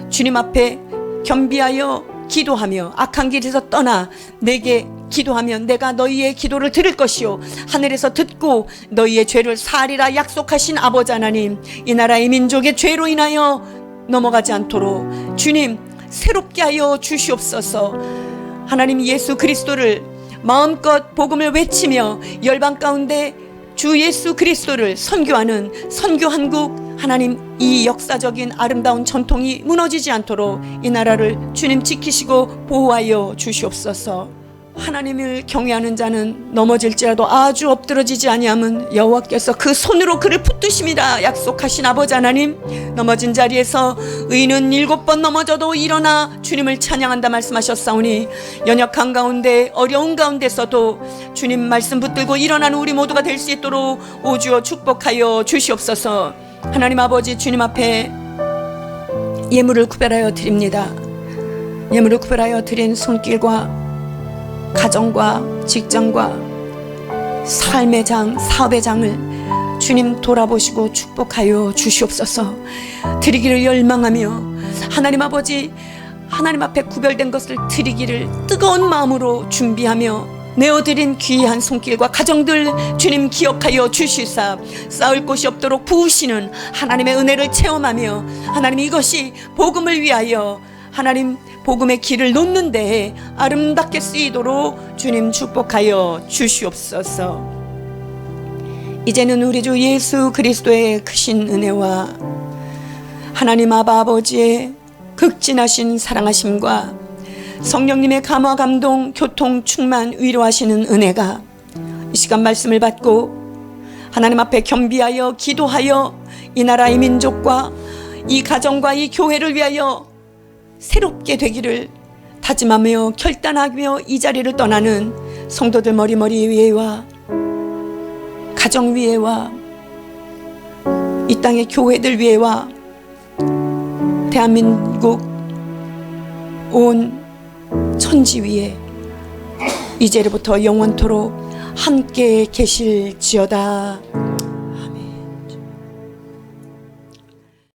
[SPEAKER 2] 주님 앞에 겸비하여 기도하며 악한 길에서 떠나 내게 기도하면 내가 너희의 기도를 들을 것이요 하늘에서 듣고 너희의 죄를 사하리라 약속하신 아버지 하나님, 이 나라의 민족의 죄로 인하여 넘어가지 않도록 주님 새롭게 하여 주시옵소서. 하나님 예수 그리스도를 마음껏 복음을 외치며 열방 가운데 주 예수 그리스도를 선교하는 선교한국, 하나님 이 역사적인 아름다운 전통이 무너지지 않도록 이 나라를 주님 지키시고 보호하여 주시옵소서. 하나님을 경외하는 자는 넘어질지라도 아주 엎드러지지 아니함은 여호와께서 그 손으로 그를 붙드심이라 약속하신 아버지 하나님, 넘어진 자리에서 의인은 7번 넘어져도 일어나 주님을 찬양한다 말씀하셨사오니 연약한 가운데 어려운 가운데서도 주님 말씀 붙들고 일어나는 우리 모두가 될 수 있도록 오주어 축복하여 주시옵소서. 하나님 아버지, 주님 앞에 예물을 구별하여 드립니다. 예물을 구별하여 드린 손길과 가정과 직장과 삶의 장, 사업의 장을 주님 돌아보시고 축복하여 주시옵소서. 드리기를 열망하며 하나님 아버지, 하나님 앞에 구별된 것을 드리기를 뜨거운 마음으로 준비하며 내어드린 귀한 손길과 가정들 주님 기억하여 주시사 쌓을 곳이 없도록 부으시는 하나님의 은혜를 체험하며 하나님 이것이 복음을 위하여 하나님 복음의 길을 놓는 데에 아름답게 쓰이도록 주님 축복하여 주시옵소서. 이제는 우리 주 예수 그리스도의 크신 은혜와 하나님 아버지의 극진하신 사랑하심과 성령님의 감화 감동 교통 충만 위로하시는 은혜가 이 시간 말씀을 받고 하나님 앞에 겸비하여 기도하여 이 나라의 민족과 이 가정과 이 교회를 위하여 새롭게 되기를 다짐하며 결단하며 이 자리를 떠나는 성도들 머리 위에와 가정 위에와 이 땅의 교회들 위에와 대한민국 온 천지 위에 이제로부터 영원토록 함께 계실지어다.